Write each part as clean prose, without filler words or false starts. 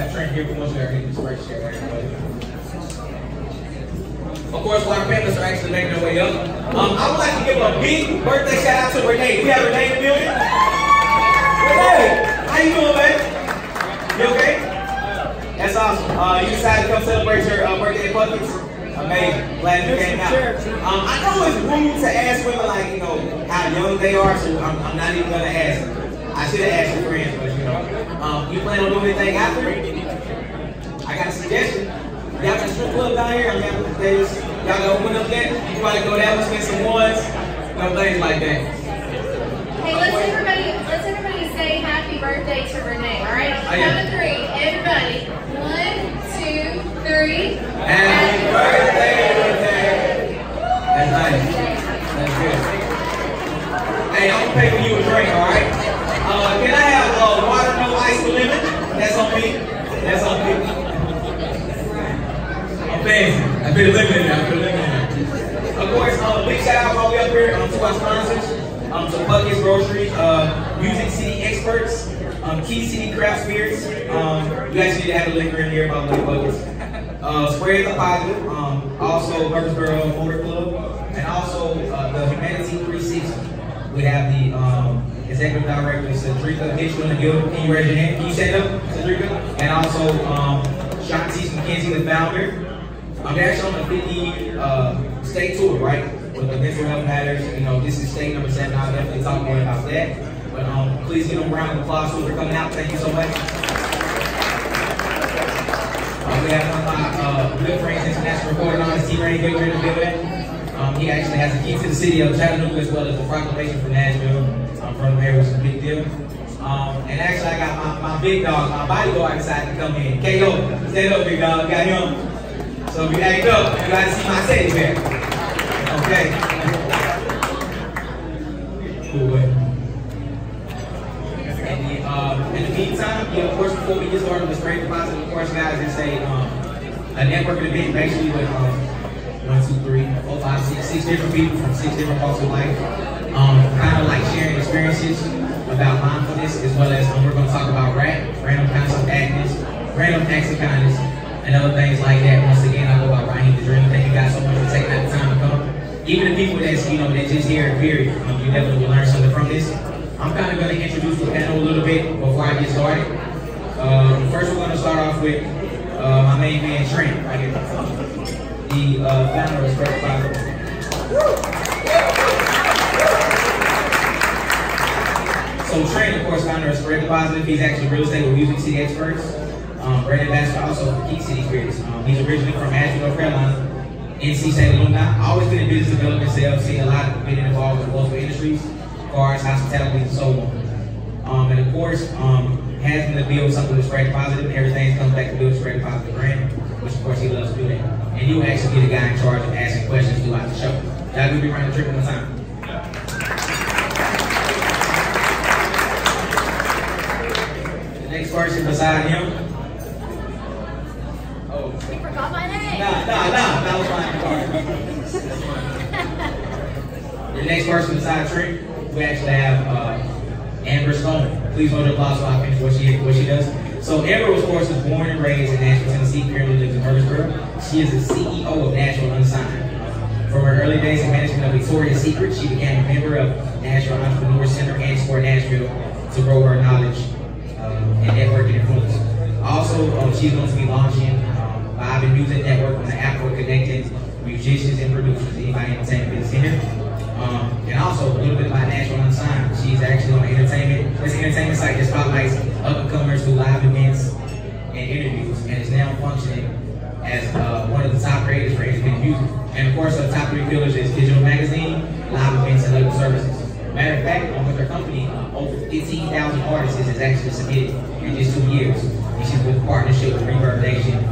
have Trent here, but once we already do this first share, everybody. Of course, while our members are actually making their way up, I would like to give a big birthday shout out to Renee. We have Renee in the building. Renee, how you doing, baby? You okay? That's awesome. You decided to come celebrate your birthday at Puckett. Amazing. Glad you came out. I know it's rude to ask women, like, you know, how young they are, so I'm not even going to ask. I should have asked your friends, but you know. You plan on doing anything after? I got a suggestion. Y'all got a strip club down here? Y'all got open up yet? You probably go down and spend some ones. No things like that. Hey, let's everybody say happy birthday to Renee, all right? Count to three. Everybody. 1, 2, 3. Happy birthday, Renee. That's nice. That's good. Hey, I'm gonna pay for you a drink, all right? Can I have water, no ice, with lemon? That's on me. That's on me. I'm fancy. I put a lemon in there. Of course, big shout out all the way up here to our sponsors. To Puckett's Grocery, Music City Experts, Key City Craft Spirits. You actually need to have a liquor in here about the Puckett's. Spread the Positive, also Murfreesboro Motor Club, and also the Humanity 360. We have the Executive Director, Cedrica Mitchell in the building. Can you raise your hand? Can you stand up, Cedrica? And also Shantice McKenzie, the founder. They're actually on the 50 state tour, right? With the mental health matters. You know, this is state number 7. I'll definitely talk more about that. But please give them a round of applause for coming out. Thank you so much. We have one of my good friends, international reporter on his T-Rain Gilbert in the building. He actually has the key to the city of Chattanooga as well as the proclamation from Nashville. From the mayor, which is a big deal. And actually, I got my big dog, my bodyguard, decided to come in. KO, stand up, big dog. Got him. So if you act up, you got to see my teddy bear. Okay. Cool. In the meantime, of course, before we get started with Spread the Positive, of course, guys, it's a networking event basically with 1, 2, 3, 4, 5, 6 different people from 6 different walks of life. Kind of like sharing experiences about mindfulness, as well as we're going to talk about random acts of kindness, and other things like that. Once again, I go by Raheem the Dream. Thank you guys so much for taking out the time to come. Even the people that's, that just here, period, you definitely will learn something from this. I'm kind of going to introduce the panel a little bit before I get started. First, we're going to start off with my main man, Trent, right here. The founder of Spread the Positive. So Trent, of course, founder of Spread the Positive. He's actually real estate with Music City Experts. Brand ambassador also for Key City Spirits. He's originally from Asheville, North Carolina, NC State alumni. Always been in business development sales, seen a lot, been involved with multiple industries, cars, hospitality, and so on. And of course, has been to build something with Spread the Positive, and everything comes back to build Spread the Positive brand, which of course he loves to do that. And you actually be the guy in charge of asking questions throughout the show. Y'all give me around the trip one more time. Next person beside him. Oh. You forgot my name. Nah, that was mine. The next person beside Trent, we actually have Amber Stone. Please hold your applause while I finish what she does. So Amber, of course, was born and raised in Nashville, Tennessee, currently lives in Murfreesboro. She is the CEO of Nashville Unsigned. From her early days in management of Victoria's Secret, she became a member of Nashville Entrepreneur Center and Sport Nashville to grow her knowledge and networking influence. Also, she's going to be launching Vibe and Music Network on the app for connecting musicians and producers, anybody entertainment business in here. And also, a little bit about Nashville Unsigned. She's actually on this entertainment site that spotlights up-and-comers through live events and interviews, and is now functioning as one of the top creators for independent music. And of course, her top 3 pillars is digital magazine, live events, and other services. Matter of fact, with her company, over 15,000 artists has actually submitted in just 2 years. And she's with a partnership with Reverb Nation,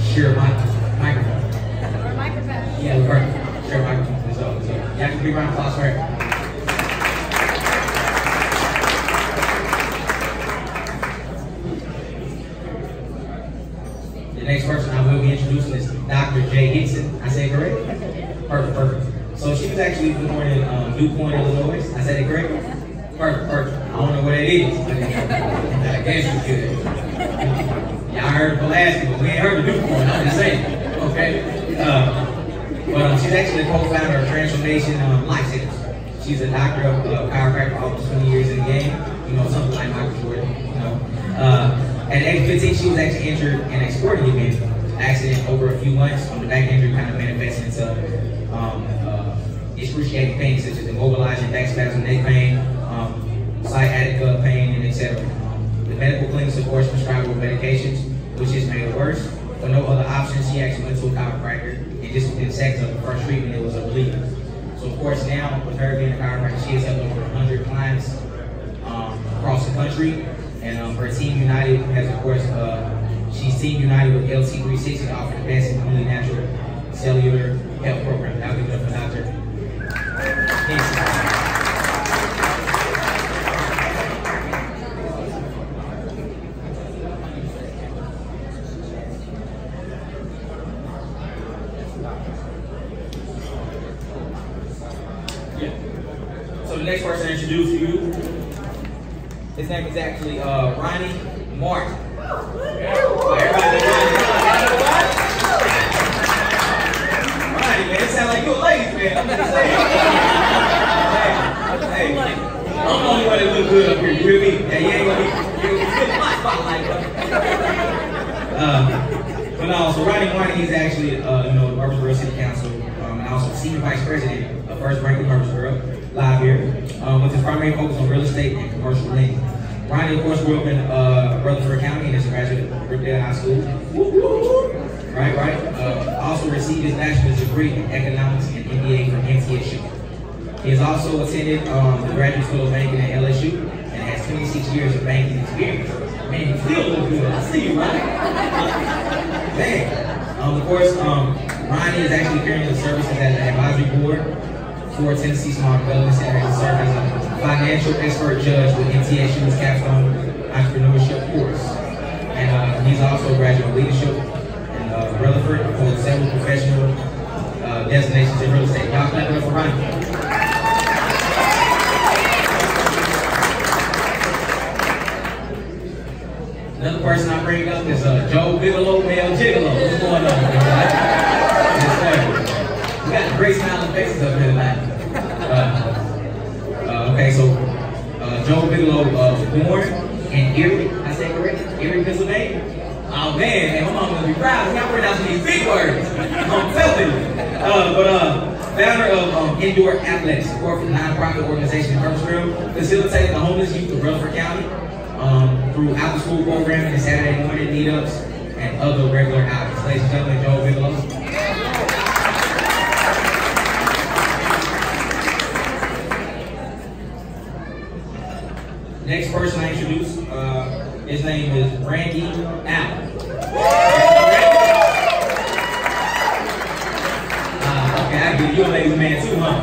Sure Microphone. Or microphone. Yeah, with her. Sure Microphone. So you have to be round of applause for her. The next person I will be introducing is Dr. Jay Gibson. I say it correct? Perfect. So she was actually born in DuPont, Illinois. I said it correct? Perfect. I don't know what it is. I guess it's good. gonna ask you, but we ain't heard the new one. I'm just saying. Okay. But she's actually the co-founder of Transformation Life Centers. She's a doctor of chiropractic, almost 20 years in the game. You know, something like Michael Jordan. You know. At age 15, she was actually injured in a sporting event accident over a few months. The back injury kind of manifested into excruciating pain, such as immobilizing back spasm, neck pain, sciatica pain, and etc. The medical clinics, of course, prescribed her medications, which just made it worse. For no other options, she actually went to a chiropractor, and just within seconds of the first treatment, it was a relief. So, of course, now with her being a chiropractor, she has helped over 100 clients across the country, and her Team United has, of course, she's Team United with LT360 to offer the best and only natural cellular health program. That would be good for Dr. So the next person I introduce to you, his name is actually Ronnie Martin. Everybody Ronnie, man, it sounds like you're a ladies man. I'm just saying. Hey, I'm the only one that look good up here. You hear me? Hey, you ain't gonna be my spotlight. But no, so Ronnie Martin, he's actually you know, the Murfreesboro City Council, and also Senior Vice President of First Bank of Murfreesboro, live here, with his primary focus on real estate and commercial lending. Ronnie, of course, grew up in Rutherford County and is a graduate of Brookdale High School. Right. Also received his bachelor's degree in economics and MBA from NTSU. He has also attended the Graduate School of Banking at LSU and has 26 years of banking experience. Man, you still look good. I see you, Ronnie. Dang. Of course, Ronnie is actually currently services as an advisory board for Tennessee Small Development Center and serves as a financial expert judge with NTSU's Capstone Entrepreneurship course. And he's also a graduate of leadership in Rutherford, holds several professional designations in real estate. Y'all clap it up for Ronnie. Another person I bring up is Joe Bigelow, male gigolo. What's going on? We got great smiling faces up here tonight. Okay, so Joe Bigelow was born in Erie. I said correct? Erie, Pennsylvania. Oh man, my mom gonna be proud. Y'all pronouncing these big words. I'm telling you. Founder of Indoor Athletics, a corporate nonprofit organization in Murfreesboro, facilitating the homeless youth of Rutherford County through after-school programming and Saturday morning meetups and other regular outings. Ladies and gentlemen, Joe Bigelow. Next person I introduce, his name is Randy Allen. Okay, I get you a ladies man too, huh?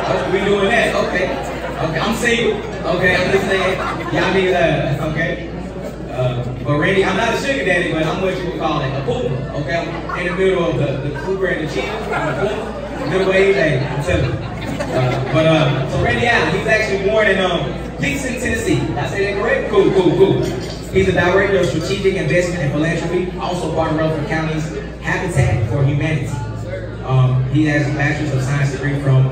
Okay, we doing that. Okay, I'm single. Okay, I'm just saying, y'all need okay. But Randy, I'm not a sugar daddy, but I'm what you would call it, a pooper. Okay, I'm in the middle of the cougar and the cheetah. I'm a pooper, middle age, hey, I'm telling you. So Randy Allen, he's actually born in Kingston, Tennessee. Did I say that correct? Cool. He's a director of strategic investment and philanthropy, also part of Rutherford County's Habitat for Humanity. He has a Bachelor's of Science degree from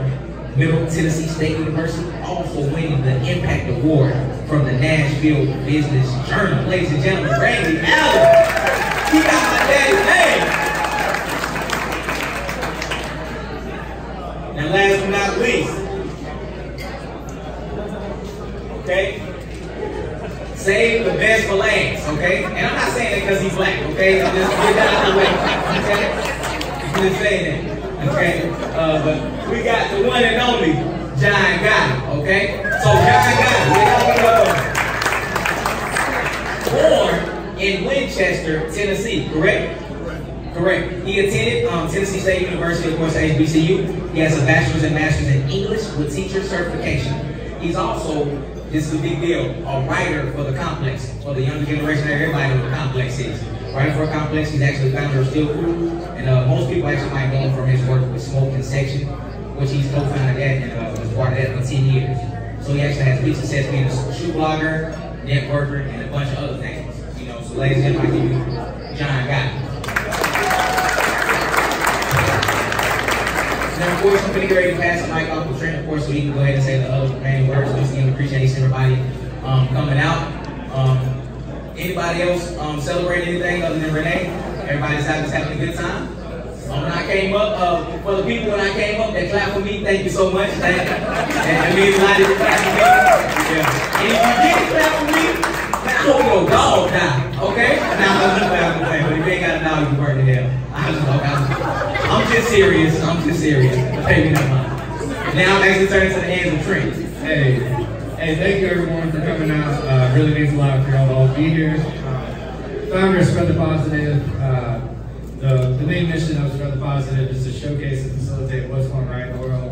Middle Tennessee State University, also winning the Impact Award from the Nashville Business Journal. Ladies and gentlemen, Randy Allen. He got my daddy's name. And last but not least, okay? Save the best for last, okay? And I'm not saying that because he's black, okay? I'm just get that out of the way, okay? I'm just saying that, okay? But we got the one and only John Gotti, okay? So John Gotti, born in Winchester, Tennessee, correct? Correct. He attended Tennessee State University, of course, HBCU. He has a bachelor's and master's in English with teacher certification. He's also, this is a big deal, a writer for the Complex. For the younger generation, everybody knows what the Complex is. Writer for a Complex, he's actually founder of Still Crew. And most people actually might know him from his work with Smoke and Section, which he's co-founded that and was part of that for 10 years. So he actually has big success being a shoe blogger, networker, and a bunch of other things. You know, so ladies and gentlemen, I give you John got it. And then, of course, I'm going to get ready to pass the mic off to Trent, of course, so he can go ahead and say the other remaining words. Once again, appreciate everybody coming out. Anybody else celebrate anything other than Renee? Everybody's having a good time? When I came up, for the people when I came up that clapped for me, thank you so much. That means a lot to clap for me. Yeah. And if you didn't clap for me, I hope your dog die, okay? Now, I'm just laughing, but if you ain't got a dog, you burn to hell. I'm just serious. Pay me no mind. Now, I'm actually turning to the hands of Trent. Hey, thank you everyone for coming out. Really means a lot for y'all to all be here. Founder of Spread the Positive. The main mission of Spread the Positive is to showcase and facilitate what's going right in the world.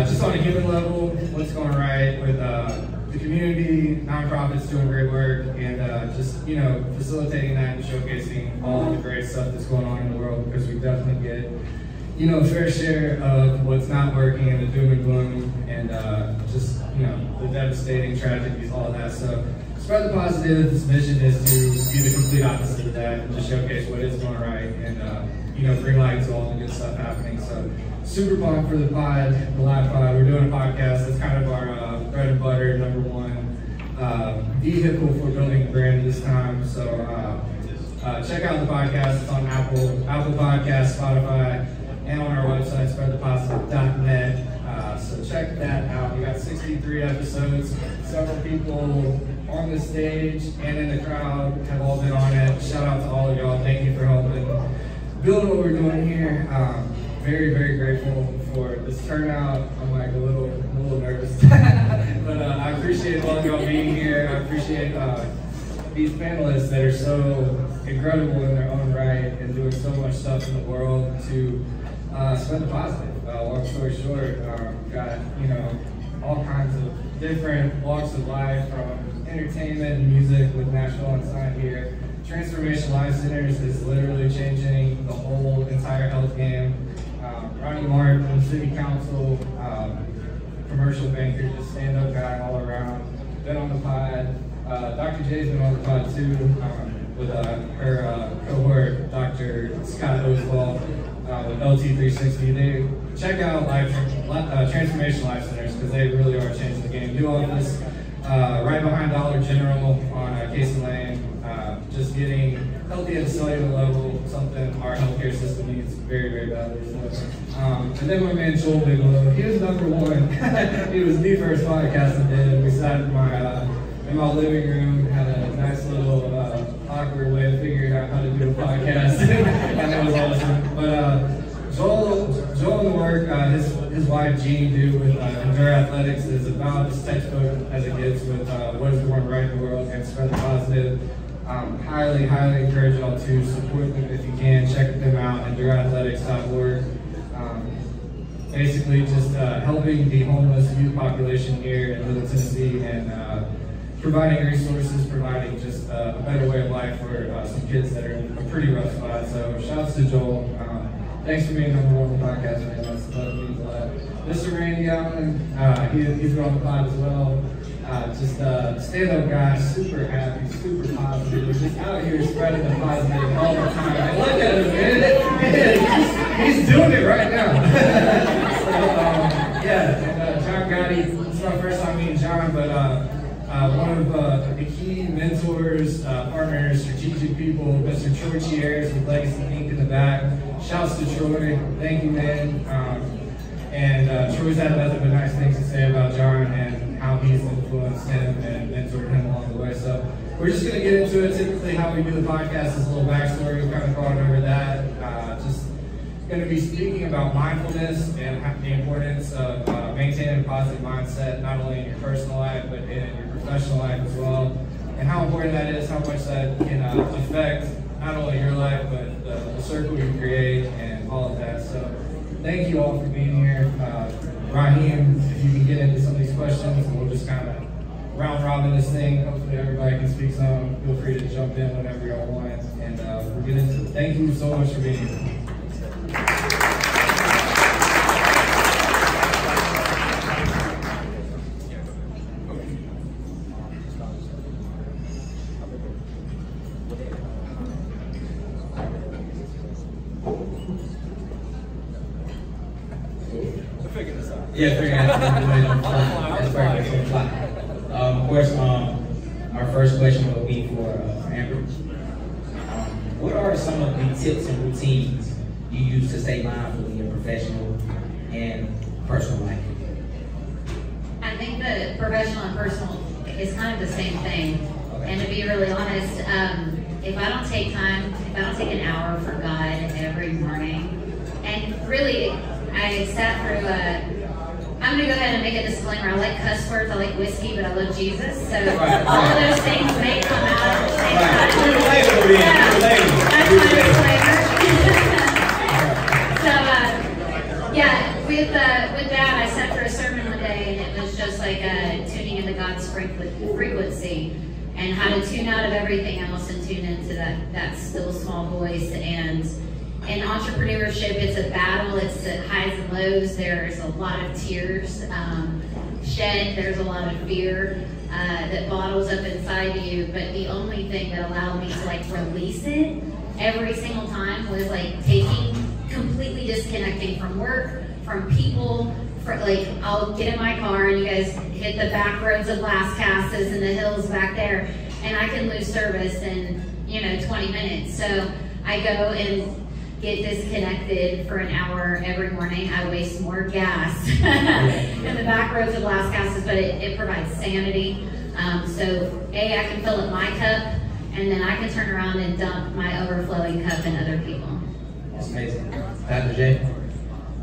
Just on a human level, what's going right with the community, nonprofits doing great work, and just, you know, facilitating that and showcasing all of the great stuff that's going on in the world, because we definitely get, you know, a fair share of what's not working and the doom and gloom and just, you know, the devastating tragedies, all of that. So Spread the Positive's mission is to be the complete opposite of that and just showcase what is going right and, you know, bring light to all the good stuff happening. So super pumped for the pod, the live pod. We're doing a podcast that's kind of our bread and butter, #1 vehicle for building a brand this time. So check out the podcast. It's on Apple Podcasts, Spotify, and on our website, spreadthepositive.net. So check that out. We got 63 episodes. Several people on the stage and in the crowd have all been on it. Shout out to all of y'all. Thank you for helping build what we're doing here. Very, very grateful for this turnout. I'm like a little nervous, but I appreciate all of y'all being here. I appreciate these panelists that are so incredible in their own right and doing so much stuff in the world to spread the positive. Long story short, got, you know, all kinds of different walks of life, from entertainment and music with Nashville Unsigned here. Transformation Life Centers is literally changing the whole entire health game. Ronnie Martin, City Council, commercial banker, just stand-up guy all around. Been on the pod. Dr. J's been on the pod too, with her cohort, Dr. Scott Oswald, with LT360. They check out Transformation Life Centers, because they really are changing the game. New office right behind Dollar General on Casey Lane. Just getting healthy at a cellular level, something our healthcare system needs very, very badly. So, and then my man Joel Bigelow, he was #1. He was the first podcast I did. We sat in my living room, had a nice little awkward way of figuring out how to do a podcast, and that was awesome. But Joel and the work his wife Jeannie do with Endure Athletics is about as textbook as it gets with what is going right in the world and Spread the Positive. Highly encourage y'all to support them if you can. Check them out at endureathletics.org. Basically just helping the homeless youth population here in Middle Tennessee and providing resources, providing just a better way of life for some kids that are in a pretty rough spot. So shouts to Joel. Thanks for being #1 on the podcast, man. That means a lot. Mr. Randy Allen, he's been on the pod as well. Just stand-up guy, super happy, super positive. We're just out here spreading the positive all the time. And look at him, man. He's doing it right now. So, and John Gotti, it's my first time meeting John, but one of the key mentors, partners, strategic people, Mr. Troy Chieres with Legacy Inc. in the back. Shouts to Troy. Thank you, man. And Troy's had nothing but nice things to say about John and how he's influenced him and mentored him along the way. So we're just going to get into it. Typically how we do the podcast is a little backstory. We've kind of gone over that. Just going to be speaking about mindfulness and the importance of maintaining a positive mindset, not only in your personal life, but in your professional life as well. And how important that is, how much that can affect not only your life, but the circle you create and all of that. So thank you all for being here. Raheem, if you can get into some of these questions, and we'll just kind of round robin this thing. Hopefully everybody can speak some. Feel free to jump in whenever y'all want. And we'll get into it. Thank you so much for being here. Yeah, 3 hours. That's perfect. On the fly. Of course, our first question will be for Amber. What are some of the tips and routines you use to stay mindful in your professional and personal life? I think that professional and personal is kind of the same thing. And to be really honest, if I don't take time, if I don't take an hour for God every morning, and really, I sat through I'm going to go ahead and make a disclaimer. I like cuss words, I like whiskey, but I love Jesus. So all of those things may come out at the same time. That's my disclaimer. So, with that, I sat for a sermon one day, and it was just like tuning into God's frequency and how to tune out of everything else and tune into that still small voice. And in entrepreneurship, it's a battle. It's highs and lows. There's a lot of tears shed. There's a lot of fear that bottles up inside you. But the only thing that allowed me to release it every single time was completely disconnecting from work, from people. I'll get in my car and you guys hit the back roads of Las Casas and the hills back there, and I can lose service in 20 minutes. So I go and get disconnected for an hour every morning. I waste more gas in the back roads of Las Casas, but it provides sanity. So I can fill up my cup, and then I can turn around and dump my overflowing cup in other people. That's amazing. Dr. J,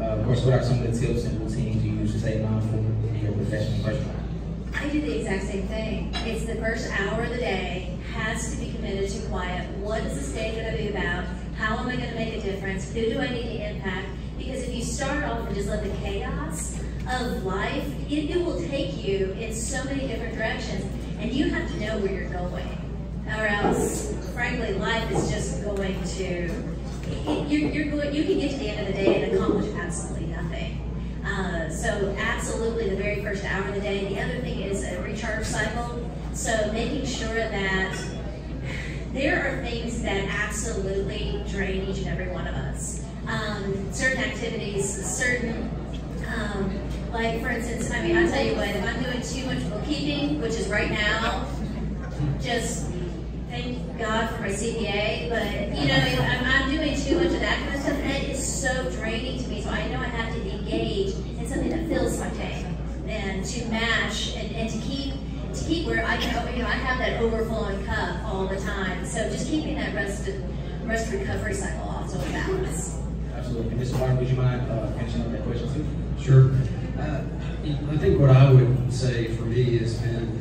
of course, what are some of the tips and routines you use to stay mindful in your professional life? I do the exact same thing. It's the first hour of the day has to be committed to quiet. What is the stage going to be about? How am I going to make a difference? Who do I need to impact? Because if you start off and just let the chaos of life, it will take you in so many different directions, and you have to know where you're going, or else, frankly, life is just going to. You can get to the end of the day and accomplish absolutely nothing. So absolutely the very first hour of the day. The other thing is a recharge cycle. So making sure that there are things that absolutely drain each and every one of us. Certain activities, certain, like for instance, I'll tell you what, if I'm doing too much bookkeeping, which is right now, just thank God for my CPA, but I'm doing too much of that kind of stuff, and it is so draining to me, so I know I have to engage in something that fills my tank, and to match, and to keep where I can, I have that overflowing cup all the time. So just keeping that rest recovery cycle also in balance. Absolutely. Mr. Martin, would you mind finishing up that question too? Sure. I think what I would say for me has been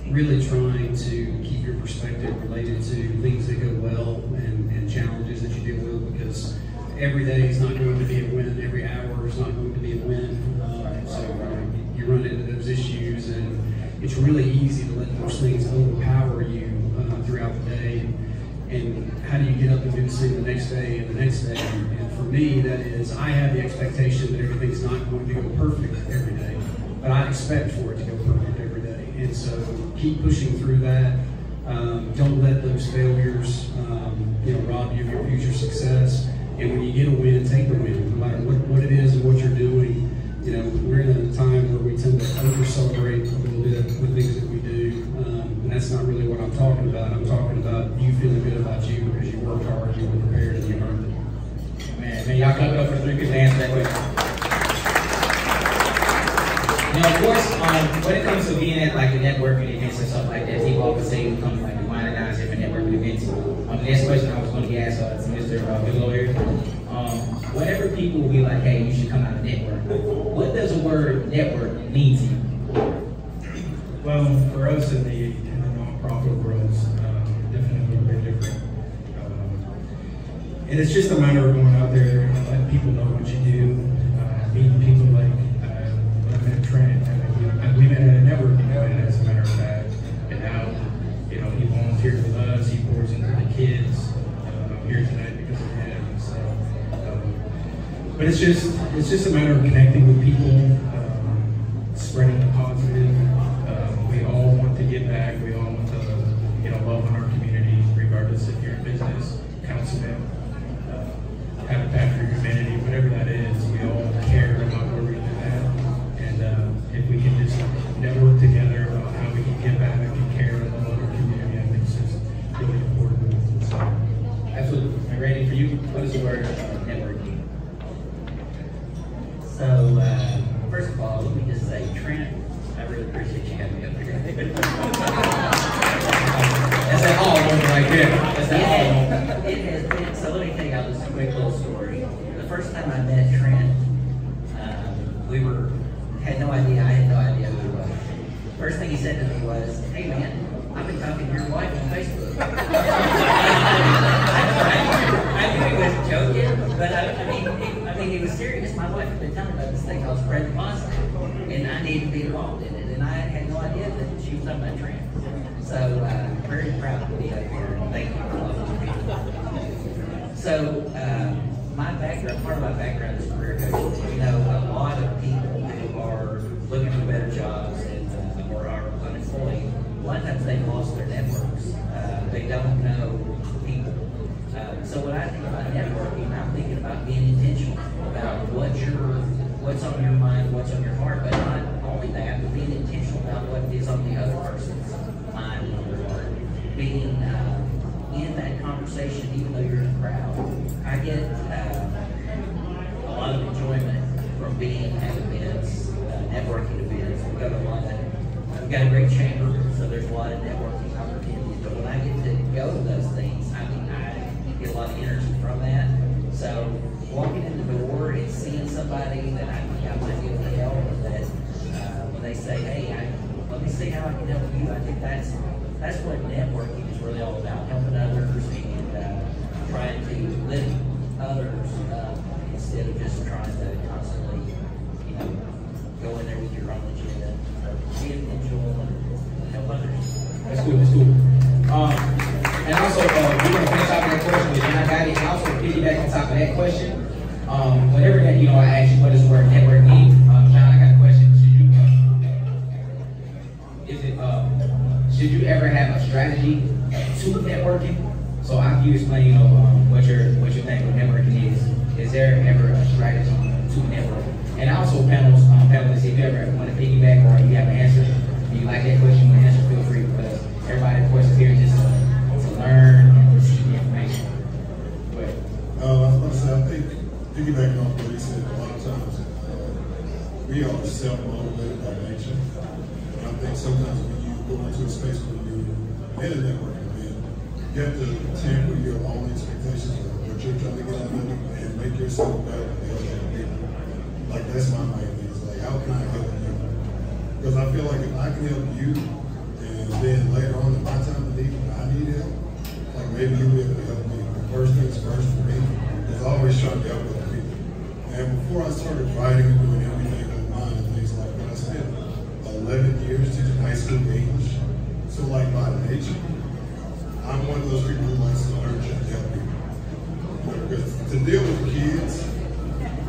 really trying to keep your perspective related to things that go well and challenges that you deal with, because every day is not going to be a win, every hour is not going to be a win. So you run into those issues, and it's really easy to let those things overpower you throughout the day. And how do you get up and do the same the next day and the next day? And for me, that is, I have the expectation that everything's not going to go perfect every day, but I expect for it to go perfect every day. And so keep pushing through that. Don't let those failures rob you of your future success. And when you get a win, take the win, no matter what it is and what you're doing. We're in a time where we tend to over-celebrate a little bit with things that we do, and that's not really what I'm talking about. I'm talking about you feeling good about you because you worked hard, you were prepared, and you earned it. Man, y'all clap it up for the 3 people to answer that question. Of course, when it comes to being at like the networking events and stuff like that, people often say you come like the wine and dines different networking events. The next question I was going to ask to Mr. Bigelow here. Whenever people will be like, hey, you should come out and network, what does the word network mean to you? Well, for us in the nonprofit world, definitely a little bit different. And it's just a matter of going out there and letting people know what you do, meeting people like I've met Trent, we met at a networking event, as a matter of fact, and now, he volunteers with us, he pours into the kids. I'm here tonight because of him. So, but it's just a matter of connecting with people, spreading the positive. We all want to give back. We all want to, love in our community, regardless if you're in business, councilman, habitat for humanity, whatever that is. We all care about where we live. you, what is the word networking? So, first of all, let me just say, Trent, I really appreciate you having me up here. That's that all moment right there. That's that all moment. It has been, so let me tell y'all this quick little story. The first time I met Trent, had no idea, I had no idea who he was. First thing he said to me was, hey man, I've been talking to your wife on Facebook. I knew he was joking, but I mean, he was serious. My wife had been telling me about this thing called Spread the Positive, and I needed to be involved in it, and I had no idea that she was talking about Trent. So, very proud to be up here, and thank you for all those people. So, my background, part of my background is career coaching. You know, a lot of people who are looking for better jobs and or are unemployed, a lot of times they've lost their networks. They don't know people. So when I think about networking, I'm thinking about being intentional about what's on your mind, what's on your heart, but not only that, but being intentional about what is on the other person's mind and on their heart. Being in that conversation, even though you're in a crowd. I get a lot of enjoyment from being at events, networking events. We've got we've got a great chamber, so there's a lot of networking opportunities. But when I get to go to those things, I get a lot of energy from that. So walking in the door and seeing somebody that I think I might be able to help, or that when they say, hey, let me see how I can help you, I think that's what networking is really all about, helping others and trying to lift others up instead of just trying to constantly, go in there with your own agenda. So be intentional and help others. That's cool, that's cool. And also, we're going to finish off that question with John got it. And also piggyback on top of that question, whenever that, I ask you what is the word networking, John, I got a question. Should you ever have a strategy to networking? So after you explain, what your thing with networking is there ever a strategy to network? And also panelists, if you ever want to piggyback or you have an answer, if you like that question, you want to answer, feel free, because everybody, of course, is here just to learn and receive the information. But I was about to say, I think, piggybacking off what he said, a lot of times, we are self-motivated by nature. And I think sometimes when you go into a space where you're in a networking event, you have to temper your own expectations of what you're trying to get out of it and make yourself better than the other people. Like, that's my main thing. It's like, how can I help you? Because I feel like if I can help you, and then later on in my time of need, when I need help, like maybe you'll be able to help me. The first things first for me is always trying to help other people. And before I started writing and doing everything online and things like that, I spent 11 years teaching high school English. So like by nature, I'm one of those people who likes to learn and help people. Because to deal with kids,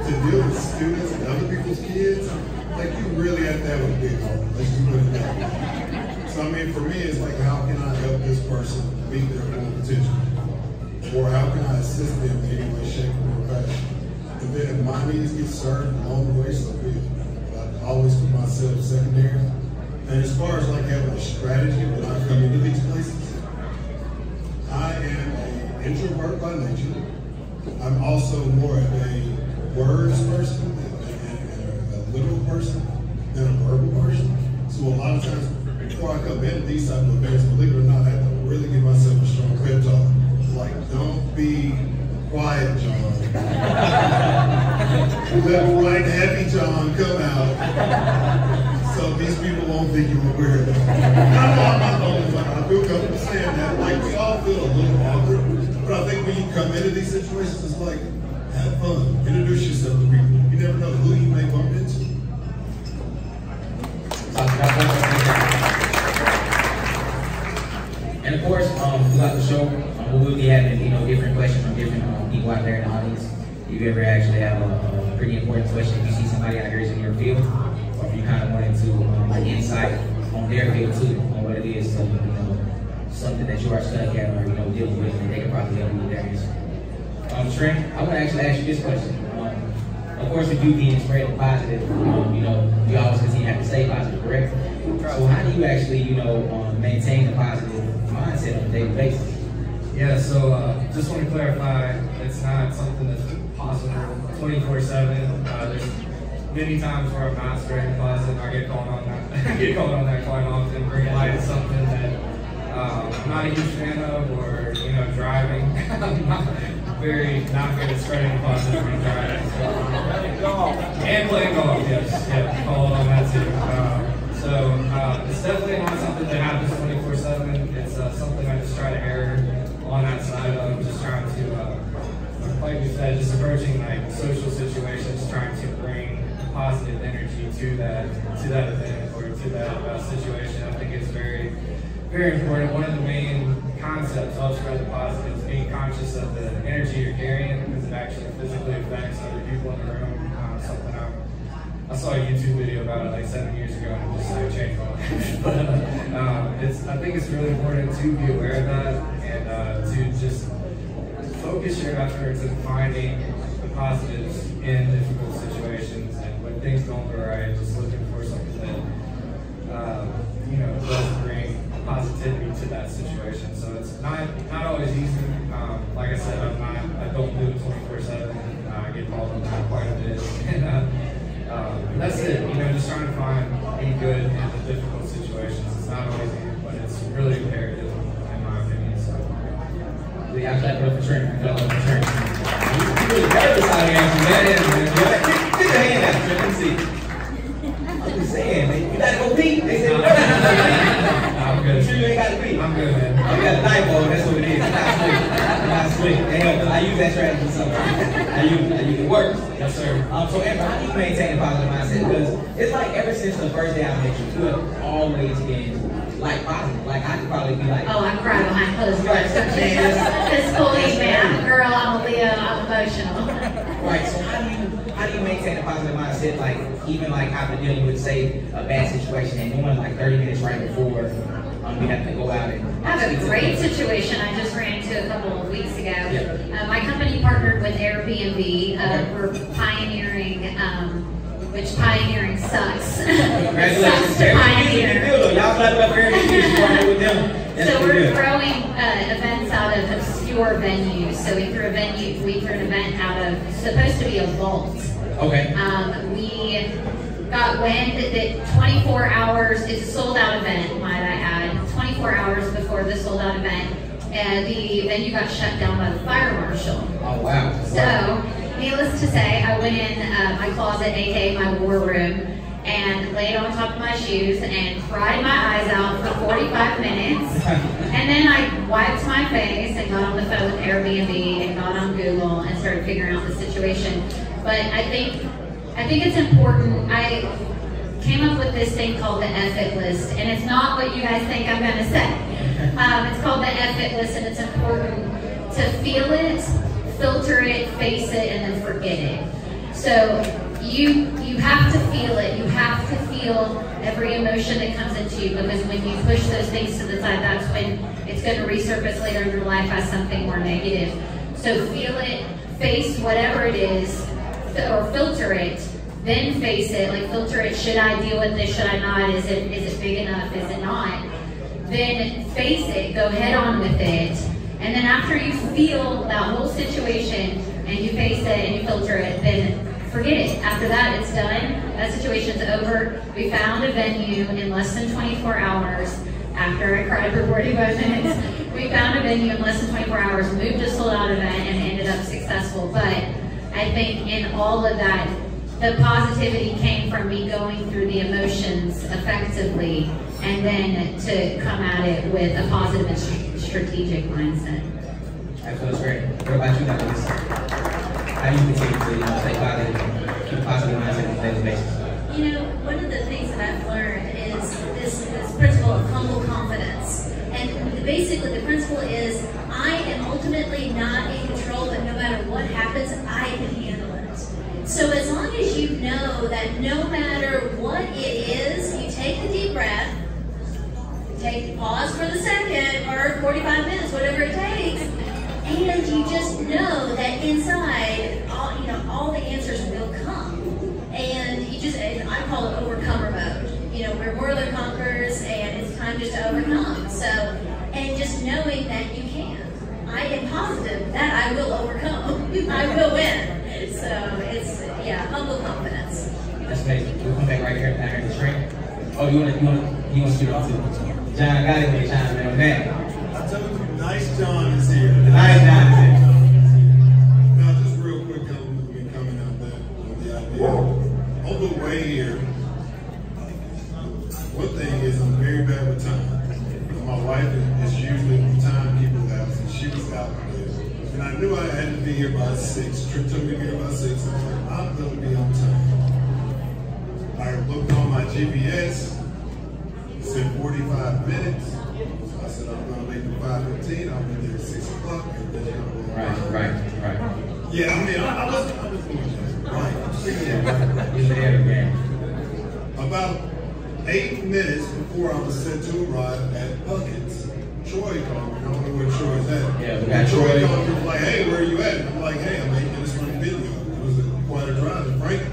to deal with students and other people's kids, like you really have to have a big heart. Like you really have to. So I mean, for me, it's like, how can I help this person meet their full potential? Or how can I assist them in any way, shape, or fashion? And then if my needs get served along the way, so be it. But I always put myself secondary. And as far as like having a strategy when I come into these places, I am an introvert by nature. I'm also more of a words person and a literal person than a verbal person. So a lot of times before I come into these type of events, believe it or not, I have to really give myself a strong pep talk. Like, don't be quiet, John. Let right heavy John come out. So these people won't think you're weird. I know I'm not the only one. I feel comfortable saying that. Like, we all feel a little awkward. But I think when you come into these situations, it's like, have fun. Introduce yourself to people. You never know who you may bump into. And of course, throughout the show, we will be having different questions from different people out there in the audience. If you ever actually have a pretty important question, if you see somebody out here in your field, or if you kind of wanted to like insight on their field too, on what it is, so, something that you are stuck at or dealing with, and they can probably help you with their answer. Trent, I want to actually ask you this question. Of course, with you being spreading positive, you always continue to have to stay positive, correct? So how do you actually, maintain a positive mindset on a daily basis? Yeah, so just want to clarify, it's not something that's possible 24/7. There's many times where I'm not spraying the closet and I get called on that quite often. Green light is something that I'm not a huge fan of, or driving. I'm not good at spraying the closet when I'm driving. And playing golf, yes, yeah, call on that too. It's definitely not something that happens 24/7. It's something I just try to err on that side of, just trying to, like we said, just approaching like social situations, trying to bring positive energy to that event or to that situation. I think it's very, very important. One of the main concepts of Spread the Positive is being conscious of the energy you're carrying, because it actually physically affects other people in the room. Something I saw a YouTube video about it like 7 years ago, and it just like changed my life. But I think it's really important to be aware of that, and to just focus your efforts in finding the positives in difficult situations, and when things don't go right, just looking for something that does bring positivity to that situation. So it's not always easy. Like I said, I don't do it 24/7. I get called on that quite a bit, and that's it. Just trying to find any good in the difficult situations. It's not always easy, but it's really imperative in my opinion. So we have that for Trent. You really nervous out here, man. Get your hand out, Trent. Let me see. I'm just saying, man. You gotta go pee. They said I'm good. Sure you ain't got to pee. I'm good, man. You got a typo, that's what it is. It's not slick. I use that strategy sometimes. I use it. It works. Yes, sir. So Amber, how do you maintain a positive mindset? Because it's like ever since the first day I met you have always been like positive. Like I could probably be like, oh, I cry behind closed doors. Because believe me, I'm a girl, I'm a Leo, I'm emotional. Right. So how do you maintain a positive mindset? Like even like after dealing with say a bad situation and knowing like 30 minutes right before we have to go out and. I have a great situation I just ran into a couple of weeks ago. Yeah. My company partnered with Airbnb. We're pioneering, which pioneering sucks. Congratulations. Sucks to pioneer. Y'all clap up Airbnb partner with them. So we're throwing events out of obscure venues. So we threw an event out of, supposed to be a vault. Okay. We got wind that 24 hours, it's a sold out event, might I add, 24 hours before the sold out event, the venue got shut down by the fire marshal. Oh, wow. So, needless to say, I went in my closet, aka my war room, and laid on top of my shoes and cried my eyes out for 45 minutes. And then I wiped my face and got on the phone with Airbnb and got on Google and started figuring out the situation. But I think it's important. I came up with this thing called the F-it list, and it's not what you guys think I'm going to say. It's called the F-it list, and it's important to feel it, filter it, face it, and then forget it. So you have to feel it. You have to feel every emotion that comes into you, because when you push those things to the side, that's when it's going to resurface later in your life as something more negative. So feel it, face whatever it is, or filter it, then face it, like filter it, should I deal with this, should I not, is it big enough, is it not? Then face it, go head on with it, and then after you feel that whole situation, and you face it, and you filter it, then forget it. After that, it's done, that situation's over. We found a venue in less than 24 hours, after I cried for 45 minutes, we found a venue in less than 24 hours, moved a sold out event, and ended up successful. But I think in all of that, the positivity came from me going through the emotions effectively, and then to come at it with a positive and strategic mindset. That's great. What about you, Dr. How do you continue to stay positive, keep a positive mindset on a daily basis? One of the things that I've learned is this principle of humble confidence. And basically the principle is, I am ultimately not in control, but no matter what happens, I can handle it. So as long as you know that no matter what it is, you take the deep breath, pause for the second, or 45 minutes, whatever it takes, and you just know that inside, all the answers will come. And I call it overcomer mode. We're more than conquerors, and it's time just to overcome. So, and just knowing that you can. I that I will overcome. I will win. So it's, yeah, humble confidence. That's amazing. We'll come back right here down here in the train. Oh, you want to speak up too? John got it, chime in on that. I told you, nice John is here. Nice John is here. Now, just real quick, coming out that on the idea. On the way here, one thing is I'm very bad with time. My wife is usually the timekeeper of the house, and she was out there. And I knew I had to be here by 6. Trip took me here by 6. I was like, I'm going to be on time. I looked on my GPS. It said 45 minutes. So I said, I'm going to leave at 5:15. I'll be there at 6 o'clock. Right. Yeah, I mean, I was doing that. Right. You're there again. About 8 minutes before I was set to arrive at Puckett's, Troy called me. I don't know where Troy's at. Yeah, we got Troy Troy. called me, was like, hey, where are you at? I'm like, hey, I'm 8 minutes from the video. It was quite a drive to Franklin.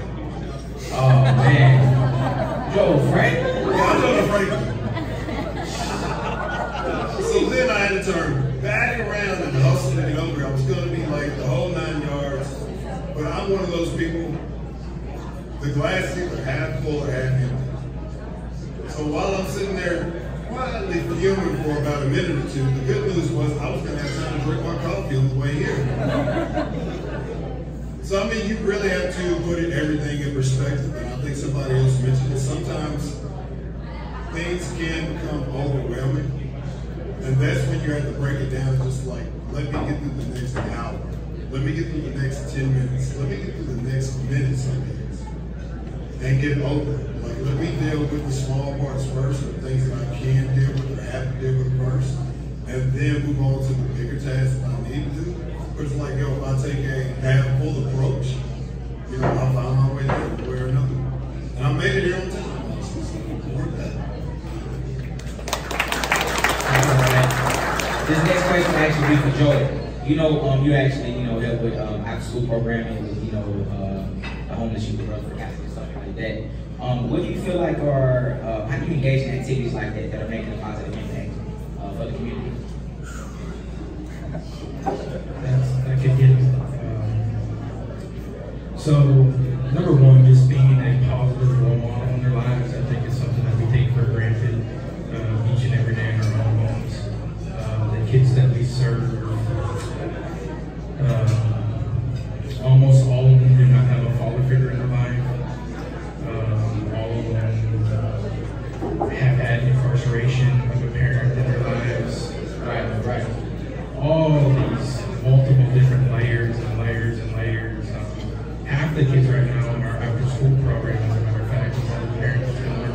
Oh, man. Joe, Franklin? Yeah, I know the Franklin. So then I had to turn back around and hustle to get over here. I was going to be like the whole 9 yards. But I'm one of those people, the glass is either half full or half empty. So while I'm sitting there quietly fuming for about a minute or two, the good news was I was going to have time to drink my coffee on the way here. So I mean, you really have to put everything in perspective, and I think somebody else mentioned it. Sometimes things can become overwhelming, and that's when you have to break it down and just like, let me get through the next hour. Let me get through the next 10 minutes. Let me get through the next minutes of it and get over it. Like, let me deal with the small parts first, the things that I can deal with or have to deal with first, and then move on to the bigger tasks that I need to do. But it's like, yo, if I take a half-full approach, you know, I'll find my way there one way or another. And I made it here on time. Work that. This next question will actually be for Joy. You know, you actually, help with after-school programming with, the homeless youth, for Catholic and stuff like that. What do you feel like are, how do you engage in activities like that are making a positive impact for the community? That could get, so number one, just being a positive role model in their lives, I think is something that we take for granted each and every day in our own homes. The kids that we serve, almost all of them do not have a father figure in their life. All of them have had incarceration of a parent in their lives. Right. All these multiple different layers and layers and layers. Half the kids right now in our after-school program, as a matter of fact, is the parents come in.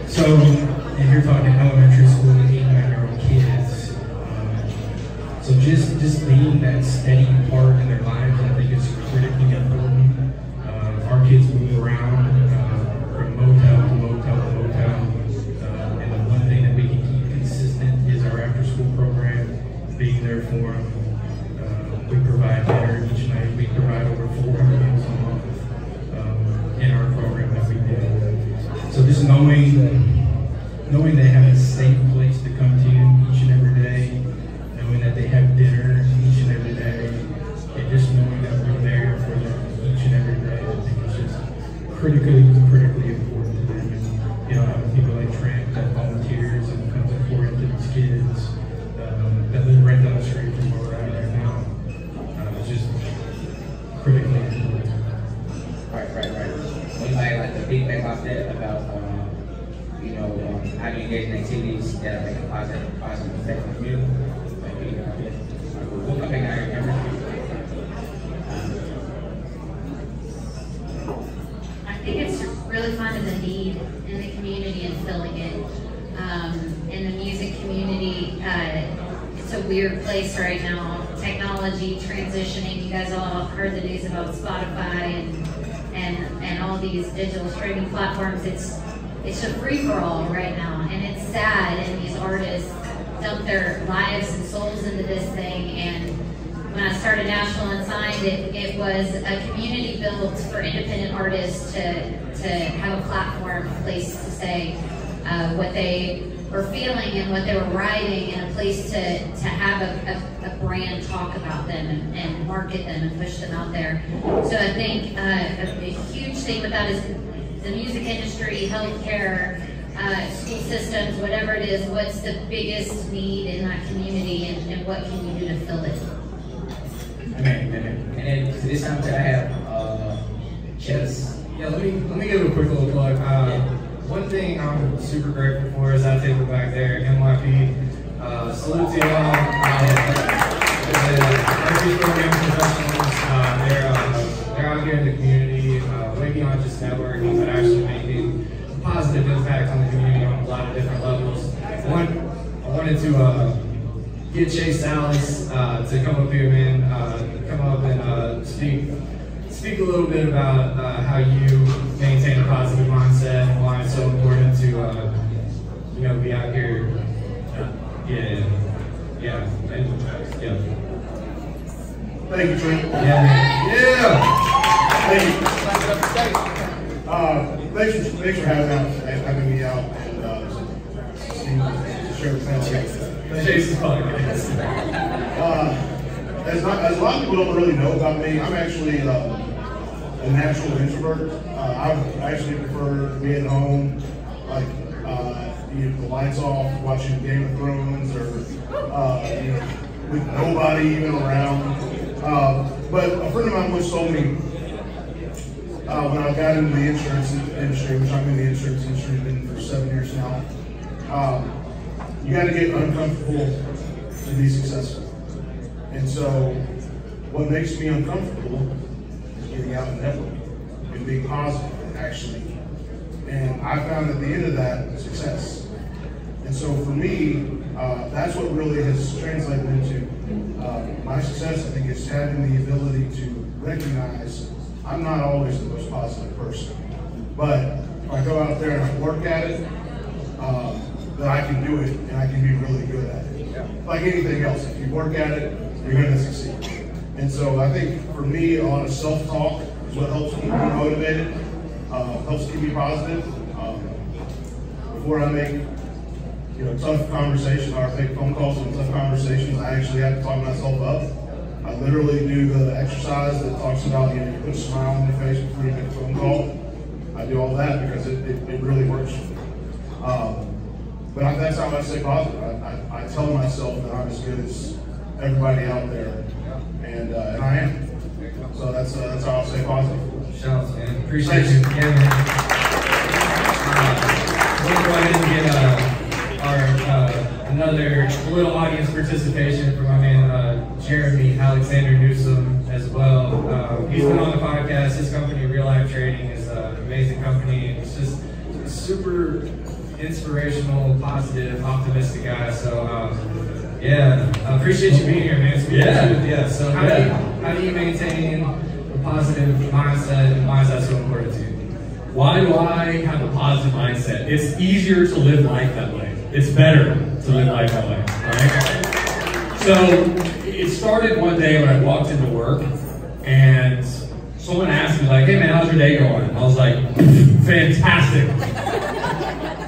So, if you're talking elementary school, 8, 9-year-old kids, so just being that steady part in their lives, I think is critically important. Our kids move around from motel to motel to motel, and the one thing that we can keep consistent is our after-school program, being there for them. We provide dinner each night. We provide over 400 meals a month in our program that we do. So just knowing they have a safe place to come to each and every day, knowing that they have dinner each and every day, and just knowing that we're there for them each and every day, I think it's just critically important to them. And, having people like Trent that volunteers and comes and pour into these kids that live right down the street from where we're at right now. It's just critically important. Right. Anybody like to feedback off that about, how do you engage in activities that are making a positive effect on the community? We'll come back out here. I think it's really finding the need in the community and filling it. In the music community, it's a weird place right now. Technology transitioning. You guys all heard the news about Spotify and all these digital streaming platforms. It's a free-for-all right now, and it's sad. And these artists dump their lives and souls into this thing. And when I started National Unsigned, it was a community built for independent artists to have a platform, a place to say what they or feeling and what they were writing, and a place to have a brand talk about them and market them and push them out there. So I think a huge thing with that is the music industry, healthcare, school systems, whatever it is, what's the biggest need in that community, and what can you do to fill it? Amen. And then this time I have Chess. Yeah, let me give a quick little plug. One thing I'm super grateful for is that table back there, NYP. Salute to y'all. Program professionals. They're out here in the community, way beyond just networking, but actually making a positive impact on the community on a lot of different levels. One, I wanted to get Chase Salas to come up here, man. Come up and speak a little bit about how you maintain a positive mindset and why it's so important to, be out here. Yeah. Thank you, Trent. Yeah. Thanks for having me out and share the family. Chase is podcast. As a lot of people don't really know about me, I'm actually a natural introvert. I actually prefer to be at home, like the lights off, watching Game of Thrones, or with nobody even around. But a friend of mine once told me when I got into the insurance industry, which I'm in the insurance industry, been for 7 years now. You got to get uncomfortable to be successful. And so, what makes me uncomfortable is getting out and networking and being positive, actually. And I found at the end of that, success. And so for me, that's what really has translated into my success. I think it's having the ability to recognize I'm not always the most positive person. But if I go out there and I work at it, that I can do it and I can be really good at it. Like anything else, if you work at it, you're going to succeed. And so I think for me, a lot of self-talk is what helps keep me motivated, helps keep me positive. Before I make tough conversations, or I take phone calls and tough conversations, I actually have to talk myself up. I literally do the exercise that talks about you put a smile on your face before you make a phone call. I do all that because it really works for me. But that's how I stay positive. I tell myself that I'm as good as everybody out there, and I am. So that's how I stay positive. Shouts, man. Appreciate you. Yeah, man. We'll go ahead and get our another little audience participation from my man Jeremy Alexander Newsom as well. He's been on the podcast. His company, Real Life Trading, is an amazing company. It's just super inspirational, positive, optimistic guy. So I appreciate you being here, man. Yeah. So how do you maintain a positive mindset, and why is that so important to you? Why do I have a positive mindset? It's easier to live life that way. It's better to live life that way, all right? So it started one day when I walked into work and someone asked me like, hey man, how's your day going? I was like, fantastic.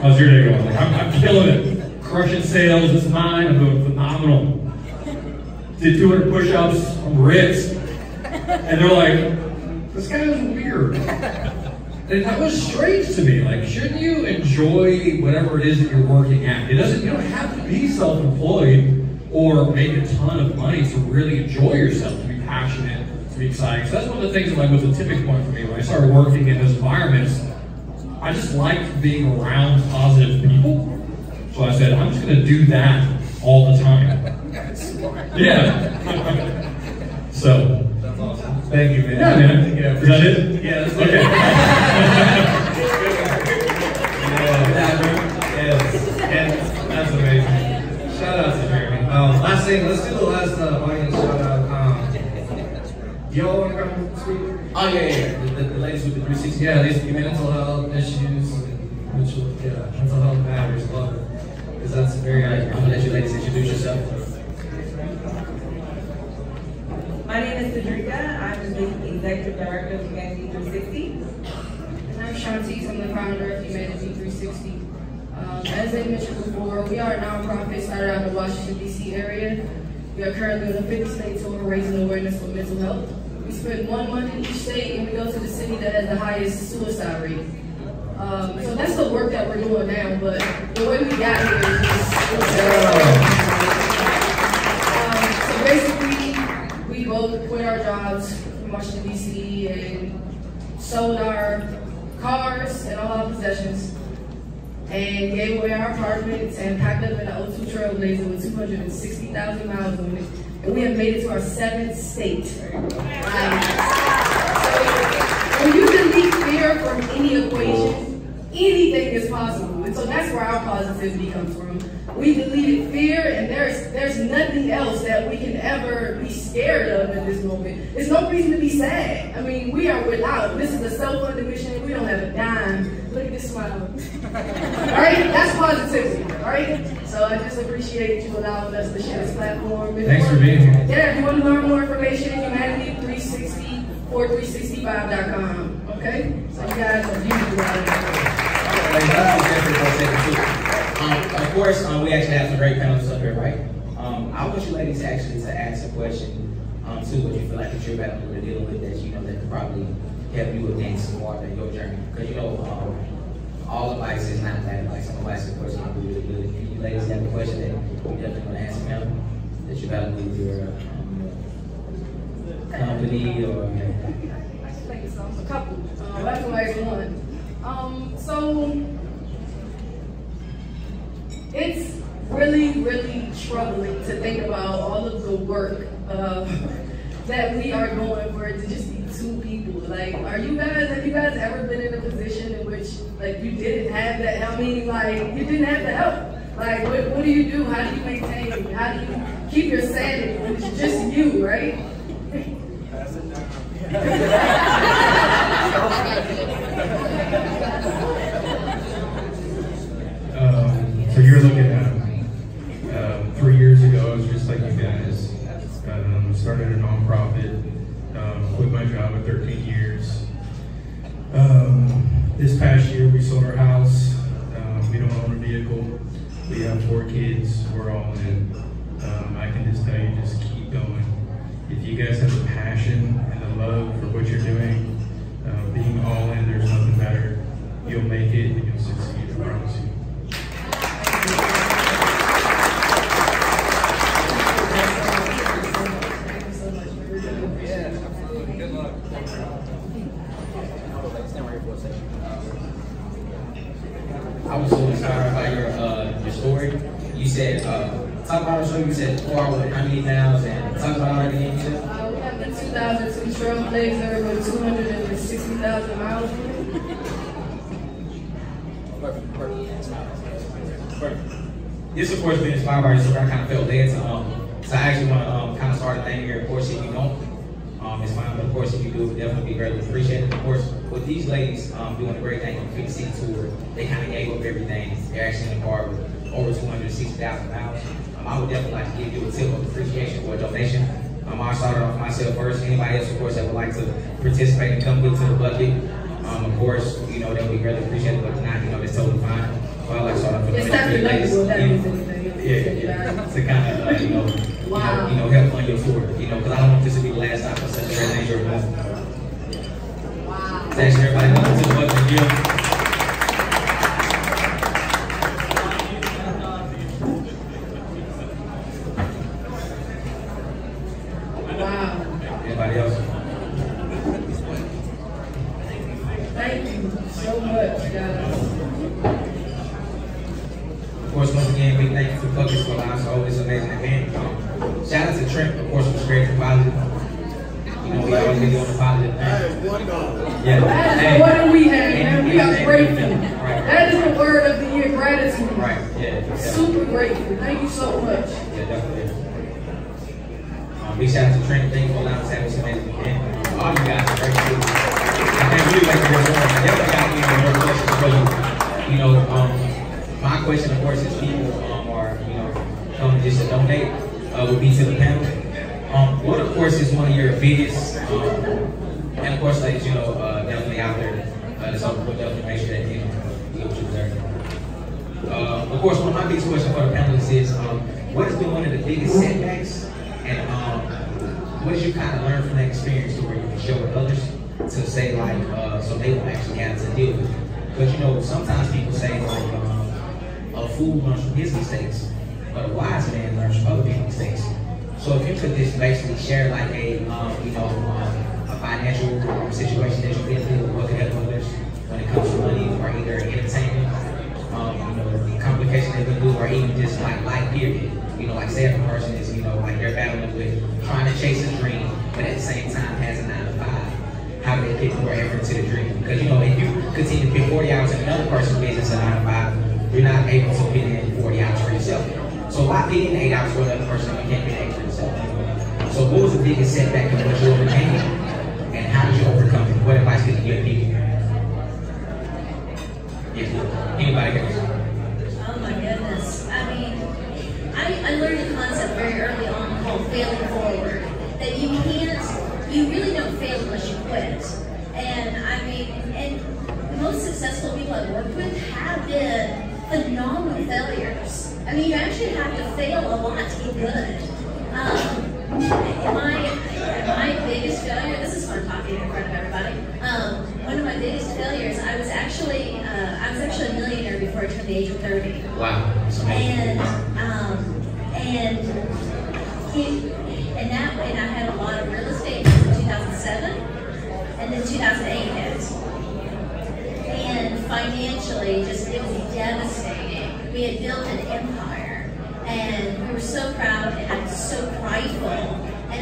How's your day going? Like, I'm killing it. Crushing sales, it's mine, I'm doing phenomenal. Did 200 push-ups, I'm ripped. And they're like, this guy is weird. And that was strange to me. Like, shouldn't you enjoy whatever it is that you're working at? You don't have to be self-employed or make a ton of money to really enjoy yourself, to be passionate, to be exciting. So that's one of the things that was a tipping point for me. When I started working in those environments, I just liked being around positive people. So I said, I'm just going to do that all the time. Yeah. So. That's awesome. Thank you, man. Yeah, man. Yeah, is that it? Yeah, that's okay. Yeah, that's amazing. Shout out to Jeremy. Last thing, let's do the last audience shout out. Y'all want to come speak? Oh yeah. The ladies with the 360. Yeah, these mental health issues, mental health matters. Love it. Because that's very. I'm gonna let you ladies introduce yourself. My name is Cedrica. I'm the Executive Director of Humanity 360. And I'm Shantice. I'm the founder of Humanity 360. As they mentioned before, we are a nonprofit started out in the Washington, D.C. area. We are currently on a 50-state tour raising awareness for mental health. We spend 1 month in each state, and we go to the city that has the highest suicide rate. So that's the work that we're doing now, but the way we got here is just so basically, we both quit our jobs in Washington, D.C. and sold our cars and all our possessions and gave away our apartments and packed up in an O2 Trailblazer with 260,000 miles on it. And we have made it to our 7th state. So when you delete fear from any equation, anything is possible. And so that's where our positivity comes from. We deleted fear, and there's nothing else that we can ever be scared of in this moment. There's no reason to be sad. I mean, we are without. This is a self-funded mission. We don't have a dime. Look at this smile. All right? That's positivity. All right? So I just appreciate you allowing us to share this platform. Thanks for being here. Yeah, if you want to learn more information, humanity360or365.com. Okay? So you guys are beautiful. Of course, we actually have some great panelists up here, right? I want you ladies actually to ask a question too, what you feel like that you're about to deal with that you know that could probably help you advance some more in your journey. Because you know, all advice is not bad advice. Some advice, of course, can be really good. If you ladies have a question that you definitely want to ask them, that you're about to leave your company or. I think it's a couple. That's the last one. So it's really, really troubling to think about all of the work that we are going for it to just be 2 people. Like, have you guys ever been in a position in which, like, you didn't have that, I mean, like, you didn't have the help? Like, what do you do? How do you maintain? How do you keep your sanity when it's just you, right? Pass it down. So you're looking at 3 years ago, I was just like you guys. Started a nonprofit, quit my job at 13 years. This past year we sold our house. We don't own a vehicle. We have 4 kids. We're all in. I can just tell you, just keep going. If you guys have a passion and a love for what you're doing, being all in, there's nothing better. You'll make it and you'll succeed, I promise you. I was so inspired by your story. You said, talk about our show, you said 4 hours, how many pounds, and talk about all that again, you said? We have the 2002 Trailblazer with 260,000 miles on it. Perfect. This, of course, been inspired by your story. I kind of felt led to, so I actually want to kind of start a thing here. Of course, if you don't, it's fine, but of course, if you do, it would definitely be greatly appreciated. Of course, with these ladies doing a great thing on the 50-city tour, they kind of gave up everything. They're actually in the car with over 260,000 miles. I would definitely like to give you a tip of appreciation for a donation. I started off myself first. Anybody else, of course, that would like to participate and come to the bucket, of course, you know, that would be greatly appreciated, but if not, you know, that's totally fine. So I like to start off with the ladies. To kind of, you know, help on your tour, you know, because I don't want this to be the last stop for such a great thing you're doing. Wow. Thanks everybody, welcome to the bucket again. Anybody else? Thank you so much, guys. Of course, once again, big thank you to Puckett for allowing us to hold this amazing event. Shout out to Trent, of course, was great for positive. You know, we always get on the positive thing. Yeah. That is what do we have, man. We are grateful. That is the word of the year, gratitude. Right, yeah. Super grateful. Thank you so much. Yeah, definitely. Big shout out to Trent. Thank you for allowing us to have this amazing event. All you guys are great too. I can't believe that you're doing. I definitely got more questions for you. You know, my question, of course, is people are, you know, coming just to donate, would be to the panel. What, of course, is one of your biggest, and of course, ladies, you know, definitely out there, so we'll definitely make sure that, you know, you get what you deserve. Of course, one of my biggest questions for the panelists is, what has been one of the biggest setbacks, and what did you kind of learn from that experience to where you can show with others to say like, so they won't actually have to deal with it? Because you know, sometimes people say like, a fool learns from his mistakes, but a wise man learns from other people's mistakes. So if you could just basically share like a, a financial situation that you've been through, what could help others when it comes to money or either entertainment, complications they've been through, or even just like life period. You know, like say if a person is, like they're battling with trying to chase a dream, but at the same time has a 9 to 5. How do they put more effort into the dream? Because if you continue to put 40 hours in another person's business at 9 to 5, you're not able to put in 40 hours for yourself. So why put in 8 hours for another person when you can't put 8 for yourself? So what was the biggest setback in what you overcame, and how did you overcome it? What advice could you give people? Yeah. Anybody else? Oh my goodness. I mean, I learned a concept very early on called failing forward. That you really don't fail unless you quit. And I mean, and the most successful people I've worked with have been phenomenal failures. I mean, you actually have to fail a lot to get good. My biggest failure, this is fun talking in front of everybody. One of my biggest failures, I was actually a millionaire before I turned the age of 30. Wow. And I had a lot of real estate in 2007, and then 2008 hit. And financially, it was devastating. We had built an empire, and we were so proud, and I was so prideful, and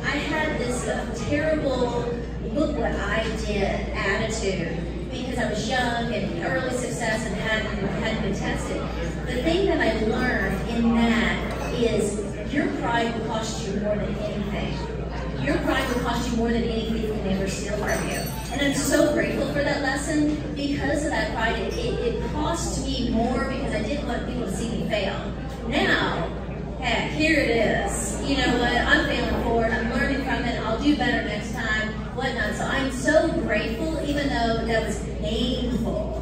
I had this terrible look what I did attitude, because I was young and early success and hadn't been tested. The thing that I learned in that is your pride will cost you more than anything. Your pride will cost you more than anything can ever steal from you. And I'm so grateful for that lesson. Because of that pride, it cost me more because I didn't want people to see me fail. Now, heck, here it is. You know what? I'm failing forward. I'm learning from it. I'll do better next time, whatnot. So I'm so grateful, even though that was painful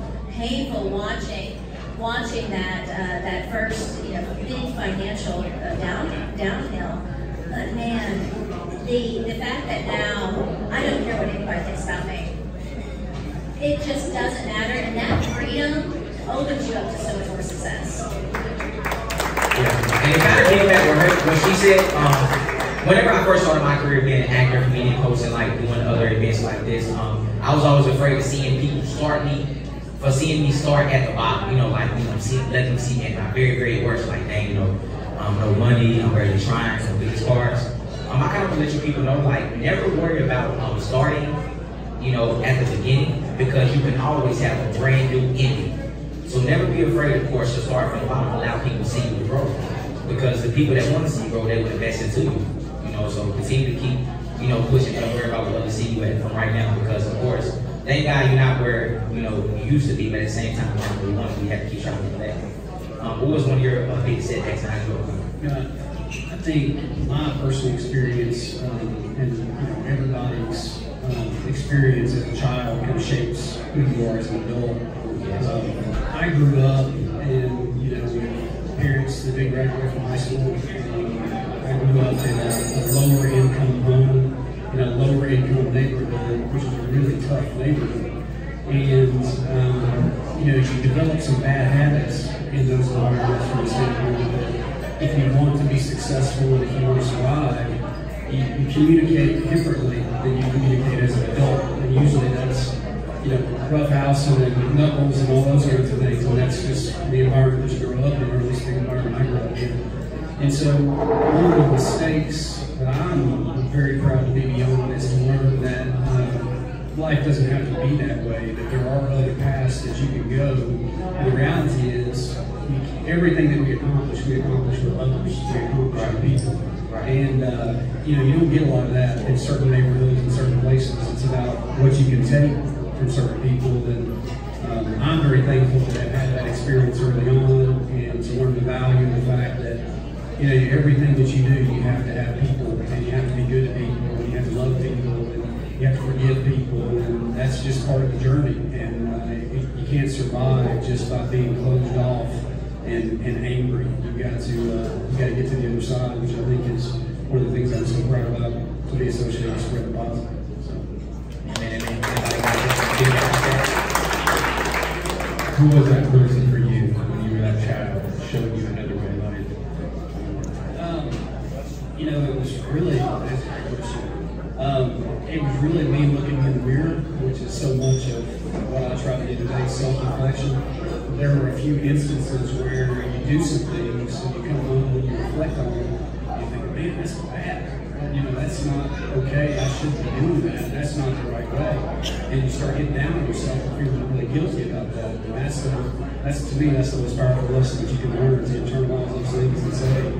watching that first, big financial downhill. But man, the fact that now I don't care what anybody thinks about me. It just doesn't matter, and that freedom opens you up to so much more success. Yeah. And it kind of came back with what she said. Whenever I first started my career being an actor, comedian, host, and like doing other events like this, I was always afraid of seeing people seeing me start at the bottom, let them see me at my very, very worst, like, dang, no money, I'm barely trying, no business cards. I kind of want to let you people know, like, never worry about starting, at the beginning, because you can always have a brand new ending. So never be afraid, of course, to start from the bottom, allow people to see you grow. Because the people that want to see you grow, they will invest into you. So continue to keep, pushing, don't worry about what others see you at from right now, because, of course, thank God you're not where you used to be, but at the same time, you're not where you want to be. You have to keep trying to get back. What was one of your biggest setbacks and how you overcome? I think my personal experience and everybody's experience as a child kind of shapes who you are as an adult. I grew up with parents that didn't graduate from high school. I grew up in a lower income home, in a lower income neighborhood, which is a really tough neighborhood. And you develop some bad habits in those environments from the standpoint that if you want to be successful and if you want to survive, you communicate differently than you communicate as an adult. And usually that's rough house and knuckles and all those sorts of things. And that's just the environment that you grow up in, or at least the environment I grew up in. And so one of the mistakes that I'm very proud to be beyond is to learn that life doesn't have to be that way, that there are other paths that you can go. And the reality is, everything that we accomplish with others, we accomplish with people. And you don't get a lot of that in certain neighborhoods and certain places. It's about what you can take from certain people. And I'm very thankful that I've had that experience early on, and to learn the value of the fact that everything that you do, you have to have people, and you have to be good to people, and you have to love people, You have to forgive people, and that's just part of the journey. And you can't survive just by being closed off and angry. You got to get to the other side, which I think is one of the things I'm so proud about, to be associated with Spread the Positive. So. Who was that person for you when you were that child that showed you another way of life? It was really, it was really me looking in the mirror, which is so much of what I try to do today, self-reflection. There were a few instances where you do some things and you come home and you reflect on them, you think, man, that's bad. That's not okay. I shouldn't be doing that. That's not the right way. And you start getting down on yourself and feeling really guilty about that. And that's to me, that's the most powerful lesson that you can learn, to internalize those things and say,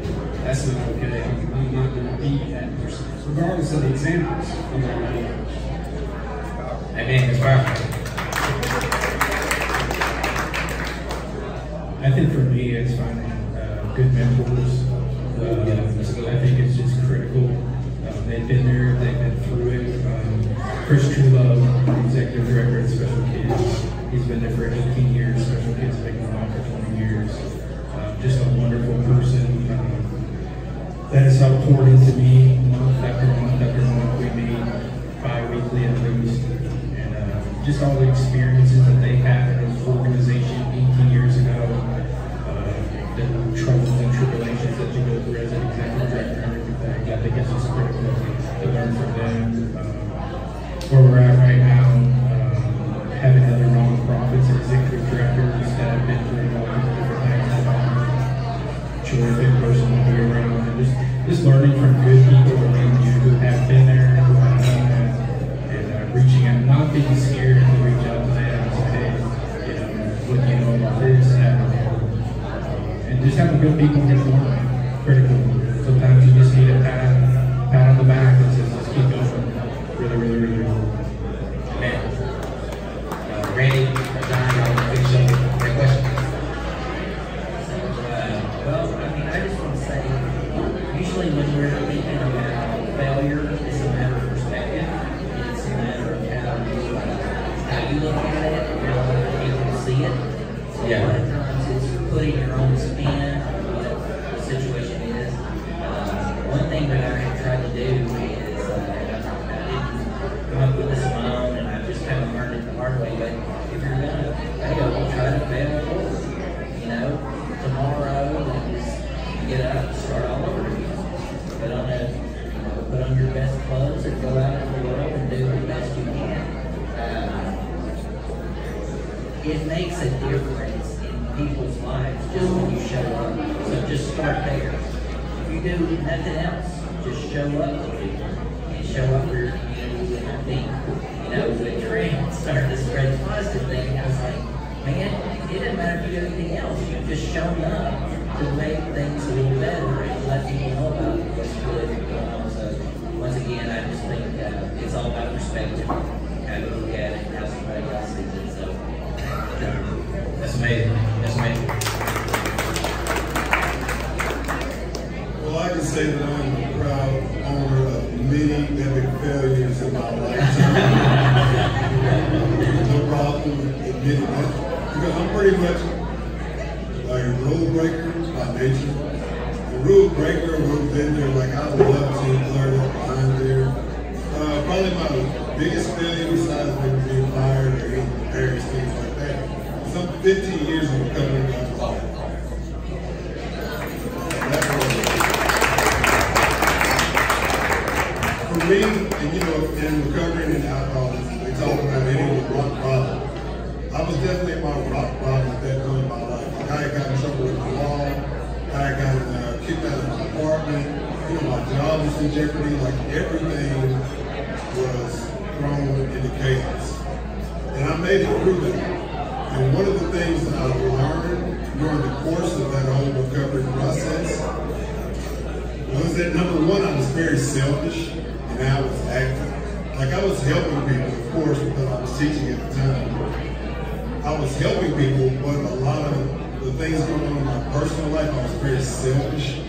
that's not okay. I'm not going to be that person. Regardless of the examples, I'm not going to be that. Amen. That's powerful. I think for me, it's finding good mentors. I think it's just critical. They've been there, they've been through it. Chris Truelove, Executive Director at Special Kids, he's been there for 18 years. Special Kids have been on for 20 years. Just a wonderful person that has helped pour into me month after month after month. We meet bi-weekly at least. And just all the experiences that they had in this organization 18 years ago, the troubles and tribulations that you go through as an executive director and everything. I think it's just critical to learn from them. Where we're at right now, having other nonprofits and executive directors that have been through all these different things. Terrific person to be around, and just learning from good people around you who have been there, who have done that, and reaching out, not being scared to reach out to them and say, hey, what do you know about this, that, and just having good people in your corner, critical. Sometimes you just need a pat on the back that says, let's keep going. Really, really, really, really. Man. Randy, John, y'all finish up that question. I just want to say, usually when we're thinking about failure, it's a matter of perspective. It's a matter of how you look at it, how other people see it. So a lot of times it's putting your own spin on what the situation is. One thing that I have tried to do is, I didn't come up with this on my own, and I just kind of learned it the hard way, but if you're going to fail, try to fail forward. Tomorrow, get up, start all over again. Put on your best clothes and go out in the world and do the best you can. It makes a difference in people's lives just when you show up. So just start there. If you do nothing else, just show up for people and show up for your community. And I think, when Trent started to spread the positive thing, I was like, man, it doesn't matter if you do anything else. You've just shown up to make things a little better and let people know about what's good going on. So once again, I just think it's all about perspective, how you look at it, and how somebody else sees it. So that's amazing. That's amazing. Well, I can say that I'm a proud owner of many epic failures in my lifetime. No problem admitting that, because I'm pretty much like a rule breaker by nature. A rule breaker, a rule bender, like I would love to learn it behind there. Probably my biggest failure besides maybe being fired or any various things like that is I'm 15 years of recovering alcoholic. For me, and in recovering in alcoholism, they talk about hitting the rock bottom. I was definitely at my rock bottom at that point in my life. Like I had got in trouble with the law, I had gotten kicked out of my apartment, my job was in jeopardy, like everything was thrown into chaos. And I made it through that. And one of the things that I learned during the course of that whole recovery process was that number one, I was very selfish and I was active. Like I was helping people, of course, because I was teaching at the time. I was helping people, but a lot of the things going on in my personal life, I was very selfish.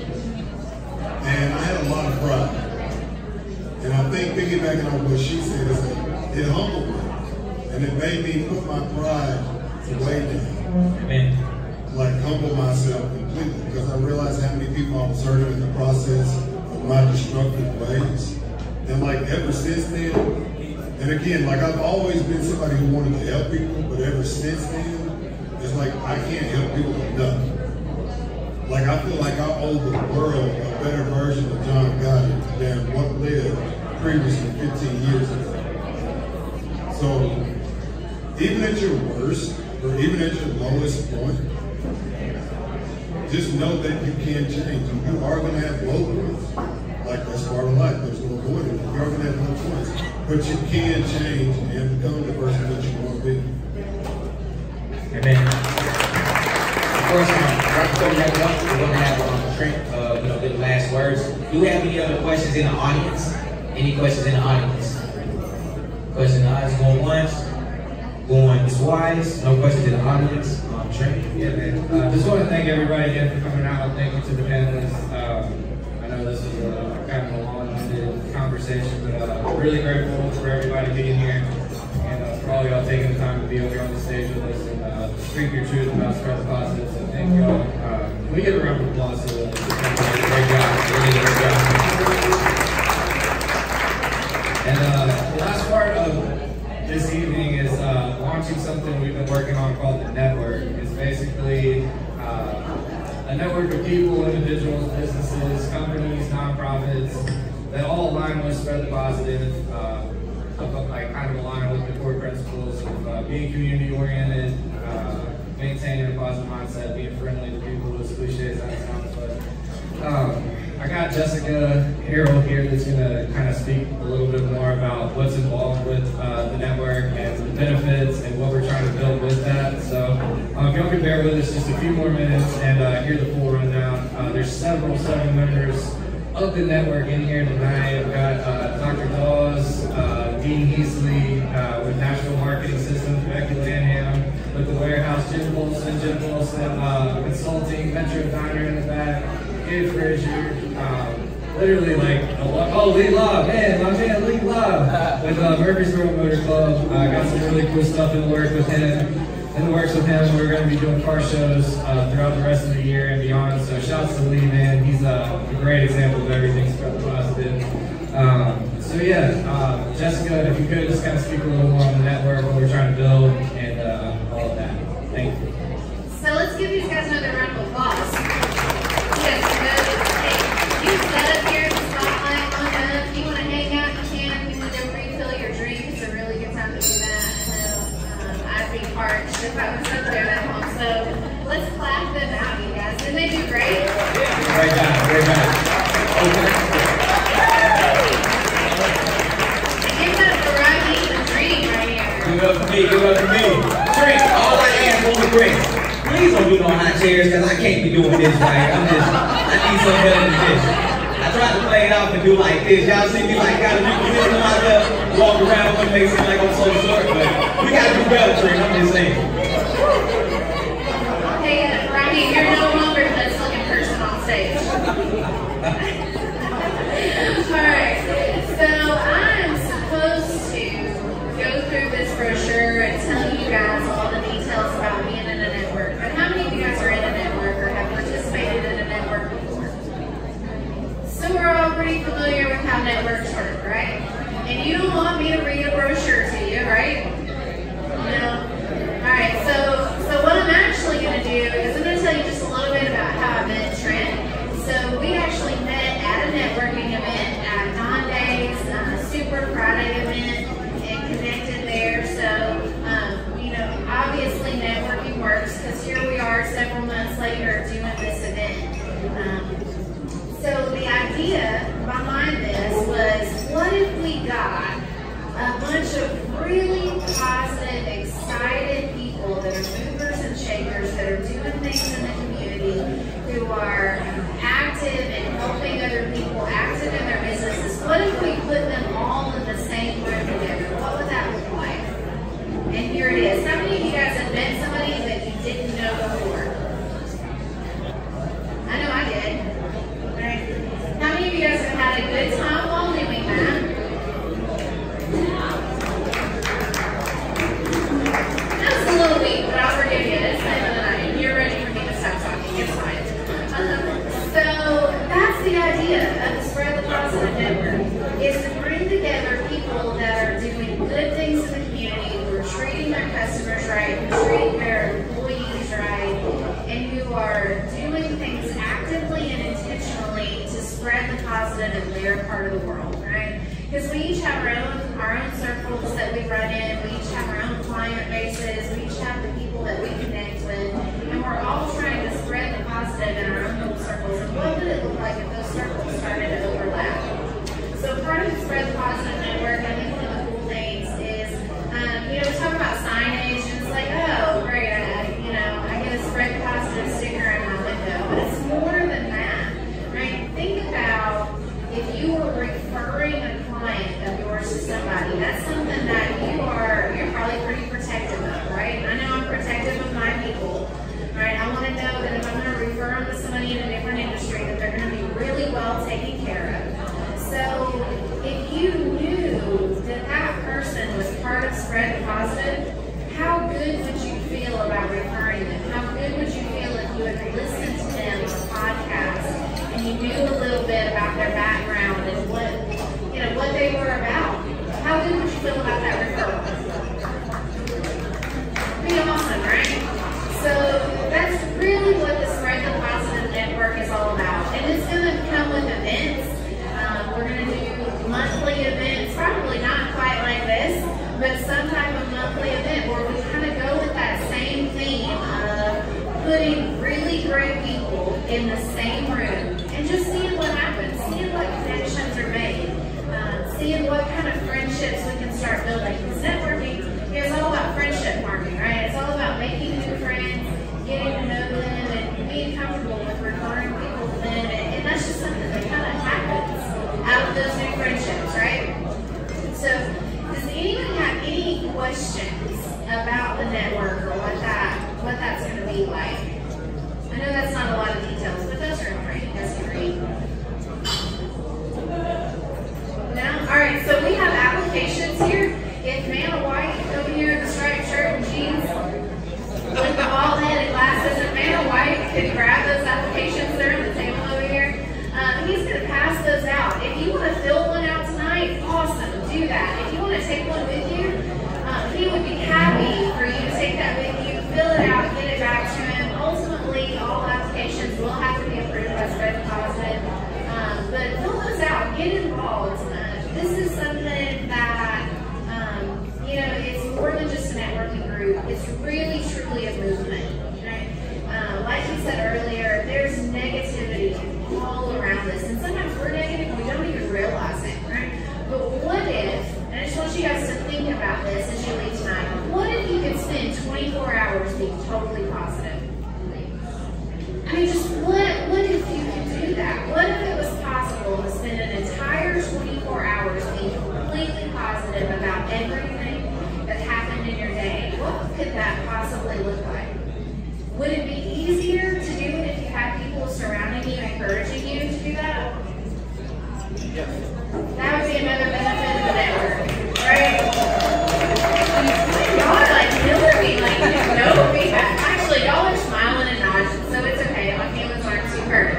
And I had a lot of pride. And I think piggybacking on what she said, is that it humbled me. And it made me put my pride way down. Amen. Like humble myself completely, because I realized how many people I was hurting in the process of my destructive ways. And like ever since then, and again, like I've always been somebody who wanted to help people, but ever since then, it's like I can't help people enough. Like I feel like I owe the world a better version of John Gotti than what lived previously 15 years ago. So even at your worst, or even at your lowest point, just know that you can change. You are going to have low points. Like that's part of life. There's no avoiding it. You're going to have low points. But you can change and become the person that you want to be. Amen. Of course, right before we wrap up, we're going to have Trent the last words. Do we have any other questions in the audience? Any questions in the audience? Questions in the audience going once, going twice. No questions in the audience. Trent? Yeah, man. Just want to thank everybody again for coming out. Thank you to the panelists. I know this was kind of a long-winded conversation, but really grateful for everybody being here and for all y'all taking the time to be over here on the stage with us and speak your truth about Spread the Positive. So thank y'all. Can we give a round of applause to the great job. Really great job. And the last part of this evening is launching something we've been working on called the Network. It's basically a network of people, individuals, businesses, companies, nonprofits that all align with Spread the Positive, like kind of align with the core principles of being community-oriented, maintaining a positive mindset, being friendly to people, as cliche as that sounds. But I got Jessica Harrell here that's going to kind of speak a little bit more about what's involved with the network and the benefits and what we're trying to build with that. So if y'all can bear with us just a few more minutes and hear the full rundown. There's several members of the network in here tonight. I've got Dr. Dawes, Dean Heasley with National Marketing Systems, Becky Lanham with the Warehouse, Jim Wilson, Consulting, Metro Diner in the back, Gabe Frazier, literally like, Lee Love, man, my man Lee Love with Murfreesboro Motor Club. Got some really cool stuff in the works with him. We're going to be doing car shows throughout the rest of the year and beyond. So shouts to Lee, man. He's a great example of everything Spread the Positive. So yeah, Jessica, if you could just kind of speak a little more on the network, what we're trying to build, and all of that. Thank you. So let's give these guys another round of applause. Yes, you set up here in the spotlight long enough. If you want to hang out, you can. If you want to refill your drink, it's a really good time to do that. I know I'd be parched if I was up there at home. So let's clap them out, you guys. Didn't they do great? Yeah. Great job. Great job. Okay. Give it up for Rodney and Dream right here. Give it up for me. Give it up for me. Drink. All I ask for the drink. Please don't do no high chairs, because I can't be doing this right. I need something better than this. I tried to play it off and do like this. Y'all see me like got a new position myself, walk around and make it seem like I'm so short, but we gotta do better, Trent. I'm just saying. Hey, Rodney, you're no longer the best looking person on stage. Alright, so I'm supposed to go through this brochure and tell you guys all the details about being in a network. But how many of you guys are in a network or have participated in a network before? So we're all pretty familiar with how networks work, right? And you don't want me to read a brochure to you, right? No? Alright, so what I'm actually going to do is I'm going to tell you just a little bit about how I met Trent. So we actually met at a networking event at Don Day's Super Friday event and connected there. So, obviously networking works because here we are several months later doing this event. So the idea behind this was, what if we got a bunch of really positive, excited people that are movers and shakers, that are doing things in the community, who are active in helping other people, active in their businesses. What if we put them all in the same room together? What would that look like? And here it is. How many of you guys have met somebody that you didn't know before? I know I did. Right? How many of you guys have had a good time while doing that? their part of the world, right? Because we each have our own circles that we run in, we each have our own client bases, we each have the people that we connect with, and we're all trying to spread the positive in our own little circles. And what would it look like if those circles started to overlap? So part of the Spread the Positive Network, I think one of the cool things is, we talk about signage, and it's like, oh, great, I get a Spread the Positive sticker in my window, but it's more than that, right? Think about if you were referring a client of yours to somebody, that's something that you're probably pretty protective of, right? I know I'm protective of my people, right? I want to know that if I'm going to refer them to somebody in a different industry, that they're going to be really well taken care of. So if you knew that that person was part of Spread the Positive, how good would you feel about referring them? How good would you feel if you had listened to them on a podcast and you knew a little bit about their background and what they were about? How good would you feel about that referral? Pretty awesome, right? So that's really what the Spread the Positive Network is all about. And it's going to come with events. We're going to do monthly events, probably not quite like this, but some type of monthly event where we kind of go with that same theme of putting really great people in the same room and just seeing what happens, seeing what connections are made, seeing what kind of friendships we can start building. Because networking is all about friendship farming, right? It's all about making new friends, getting to know them, and being comfortable with referring people to them, and that's just something that kind of happens out of those new friendships, right? So, does anyone have any questions about the network or what that's going to be like? I know that's not a lot of details, but those are great. You guys can read. No? All right. So we have applications here. If Vanna White over here in the striped shirt and jeans with the bald head and glasses, if Vanna White could grab those applications, they're on the table over here. He's going to pass those out. If you want to fill one out tonight, awesome, do that. If you want to take one with you, he would be happy for you to take that with you, fill it out, get it back to him. Ultimately, all applications will have to be approved by Spread the Positive. But fill those out, get involved. This is something that, it's more than just a networking group. It's really, truly a movement, right? Like you said earlier, there's negativity all around us. And sometimes we're negative, we don't even realize it, right? But what if, and I just want you guys to think about this as you leave tonight, what if you could spend 24 hours being totally positive? I mean, just what if you could do that? What if it was possible to spend an entire 24 hours being completely positive about everything that happened in your day? What could that possibly look like? Would it be easier to do it if you had people surrounding you, encouraging you to do that? Yes. That would be another benefit of the network, right? Y'all are like killing me, like no feedback. Actually, y'all are smiling and nodding, so it's okay. My feelings aren't too hurt.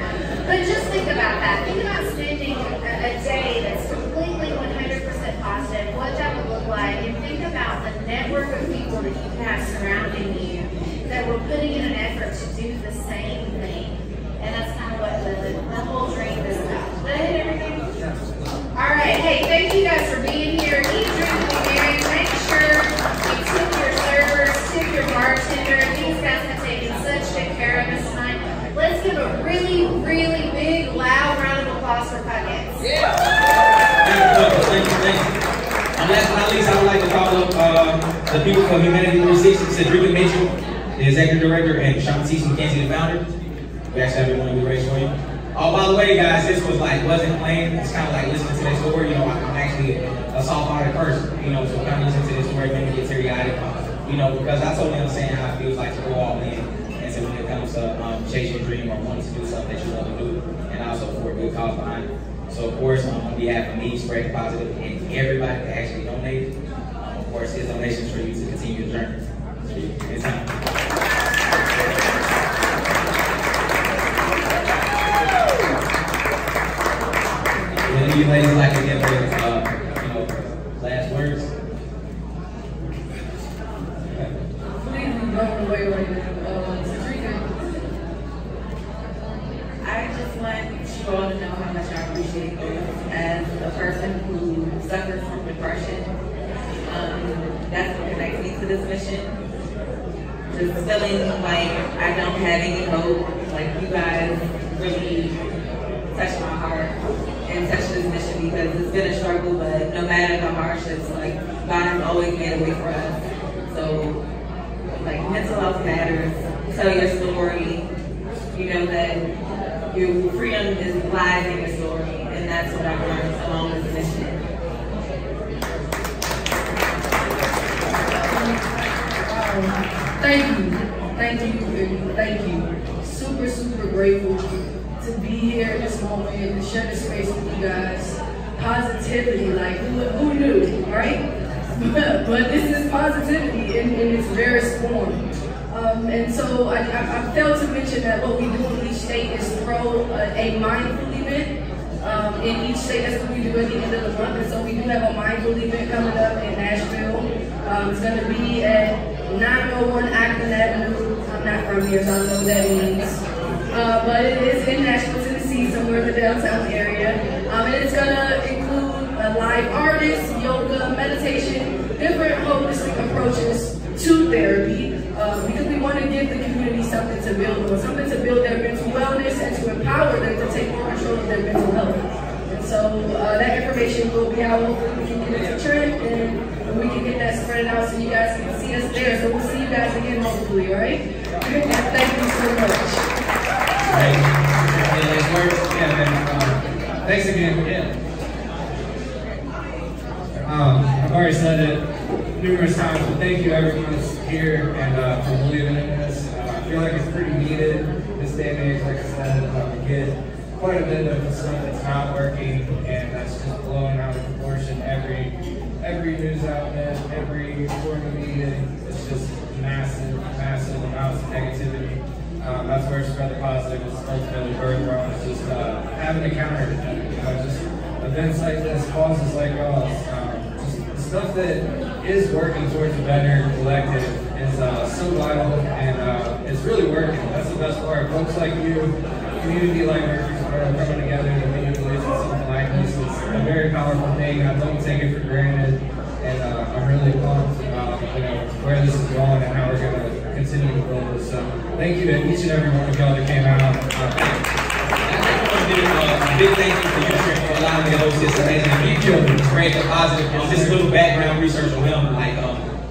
But just think about that. Think about spending a day that's completely 100% positive, what that would look like, and think about the network of people that you have surrounding you that we're putting in an effort to do the same thing. And that's kind of what the whole dream is about. Did I hit everything? All right. Hey, thank you guys for being here. Eat, drink, and be merry. Make sure you tip your servers, tip your bartender. These guys have taken such good care of us tonight. Let's give a really, really big, loud round of applause for Puckett. Yeah. Thank you. And last but not least, I would like to call up the people from Humanity 360, Cedrica Mitchell, the executive director, and Shanti McKenzie, the founder. We actually have everyone we raised for you. Oh, by the way, guys, this wasn't planned. It's kind of like listening to this story. I'm actually a soft-hearted person, so kind of listening to this story made me get teary-eyed, because I totally understand how it feels like to go all in. And so when it comes to chasing your dream or wanting to do something that you love to do, and also for a good cause behind it. So, of course, on behalf of me, Spread the Positive, and everybody that actually donated, of course, his donations for you to continue the journey. It's time. And you ladies like to get their, last words. Please be blown away right now. I just want you all to know how much I appreciate this. person who suffers from depression. That's what connects me to this mission. Just feeling like I don't have any hope. Like you guys really touched my heart and touched this mission because it's been a struggle, but no matter the hardships, like God has always made a way for us. So like mental health matters. Tell your story. You know that your freedom lies in your story, and that's what I've learned along this mission. Thank you. Super, super grateful to be here at this moment and to share this space with you guys. Positivity, like who knew, right? But this is positivity in its rarest form. And so I failed to mention that what we do in each state is throw a mindful event. In each state, that's what we do at the end of the month. And so we do have a mindful event coming up in Nashville. It's going to be at 901 Akron Avenue. I'm not from here, so I don't know what that means. But it is in Nashville, Tennessee, somewhere in the downtown area. And it's going to include live artists, yoga, meditation, different holistic approaches to therapy. Because we want to give the community something to build on, something to build their mental wellness and to empower them to take more control of their mental health. And so that information will be out. Hopefully we can get it to Trent and we can get that spread out so you guys can see us there. So we'll see you guys again hopefully, all right? Thank you so much. Thanks again. I've already said it numerous times, but thank you everyone that's here and for believing in this. I feel like it's pretty needed this day and age. Like I said, we get quite a bit of the stuff that's not working, and that's just blowing out of proportion. Every news outlet, every form of media, it's just massive amounts of negativity. That's where Spread the Positive is ultimately birthed from. It's just having a counter to that. Just events like this, causes like us, just stuff that is working towards a better collective is so vital, and it's really working. That's the best part. Folks like you, community like Murfreesboro coming together to make a believe in something like this is a very powerful thing. I don't take it for granted, and I'm really pumped about where this is going and how we're going to continue to build this. So thank you to each and every one of y'all that came out. A big thank you for you, Trent, for allowing me to host this amazing event. Spread the positive. Just a little background research on him. Like,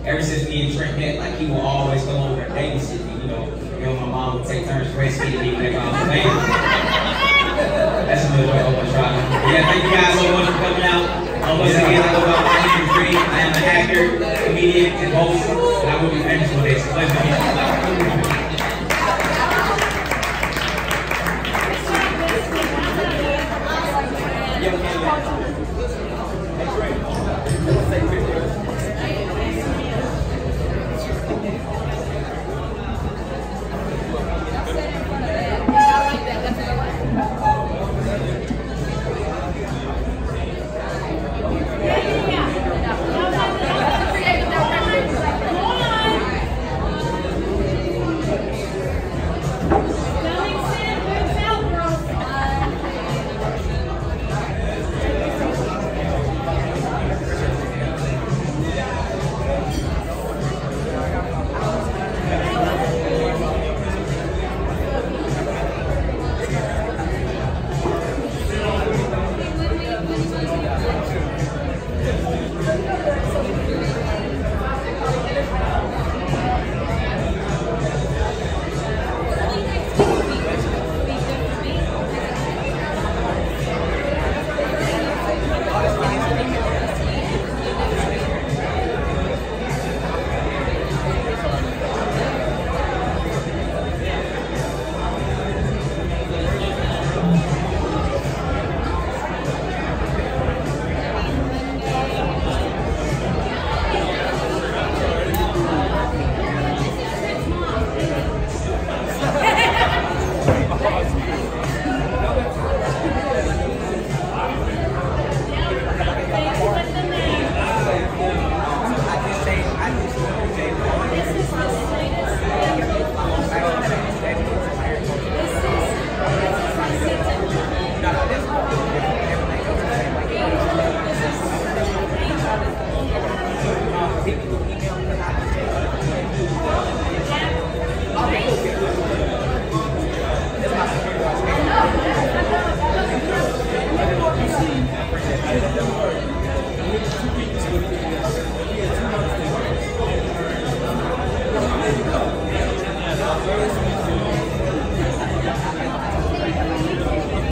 ever since me and Trent met, like he will always come over and babysit me. You know, my mom would take turns breastfeeding me when I was a baby. That's a little bit over try. Yeah, thank you guys so much for coming out. Once again, I go by my name is Green. I am an actor, comedian, and host, and I will be famous one day. It's a pleasure to meet you. Let's go.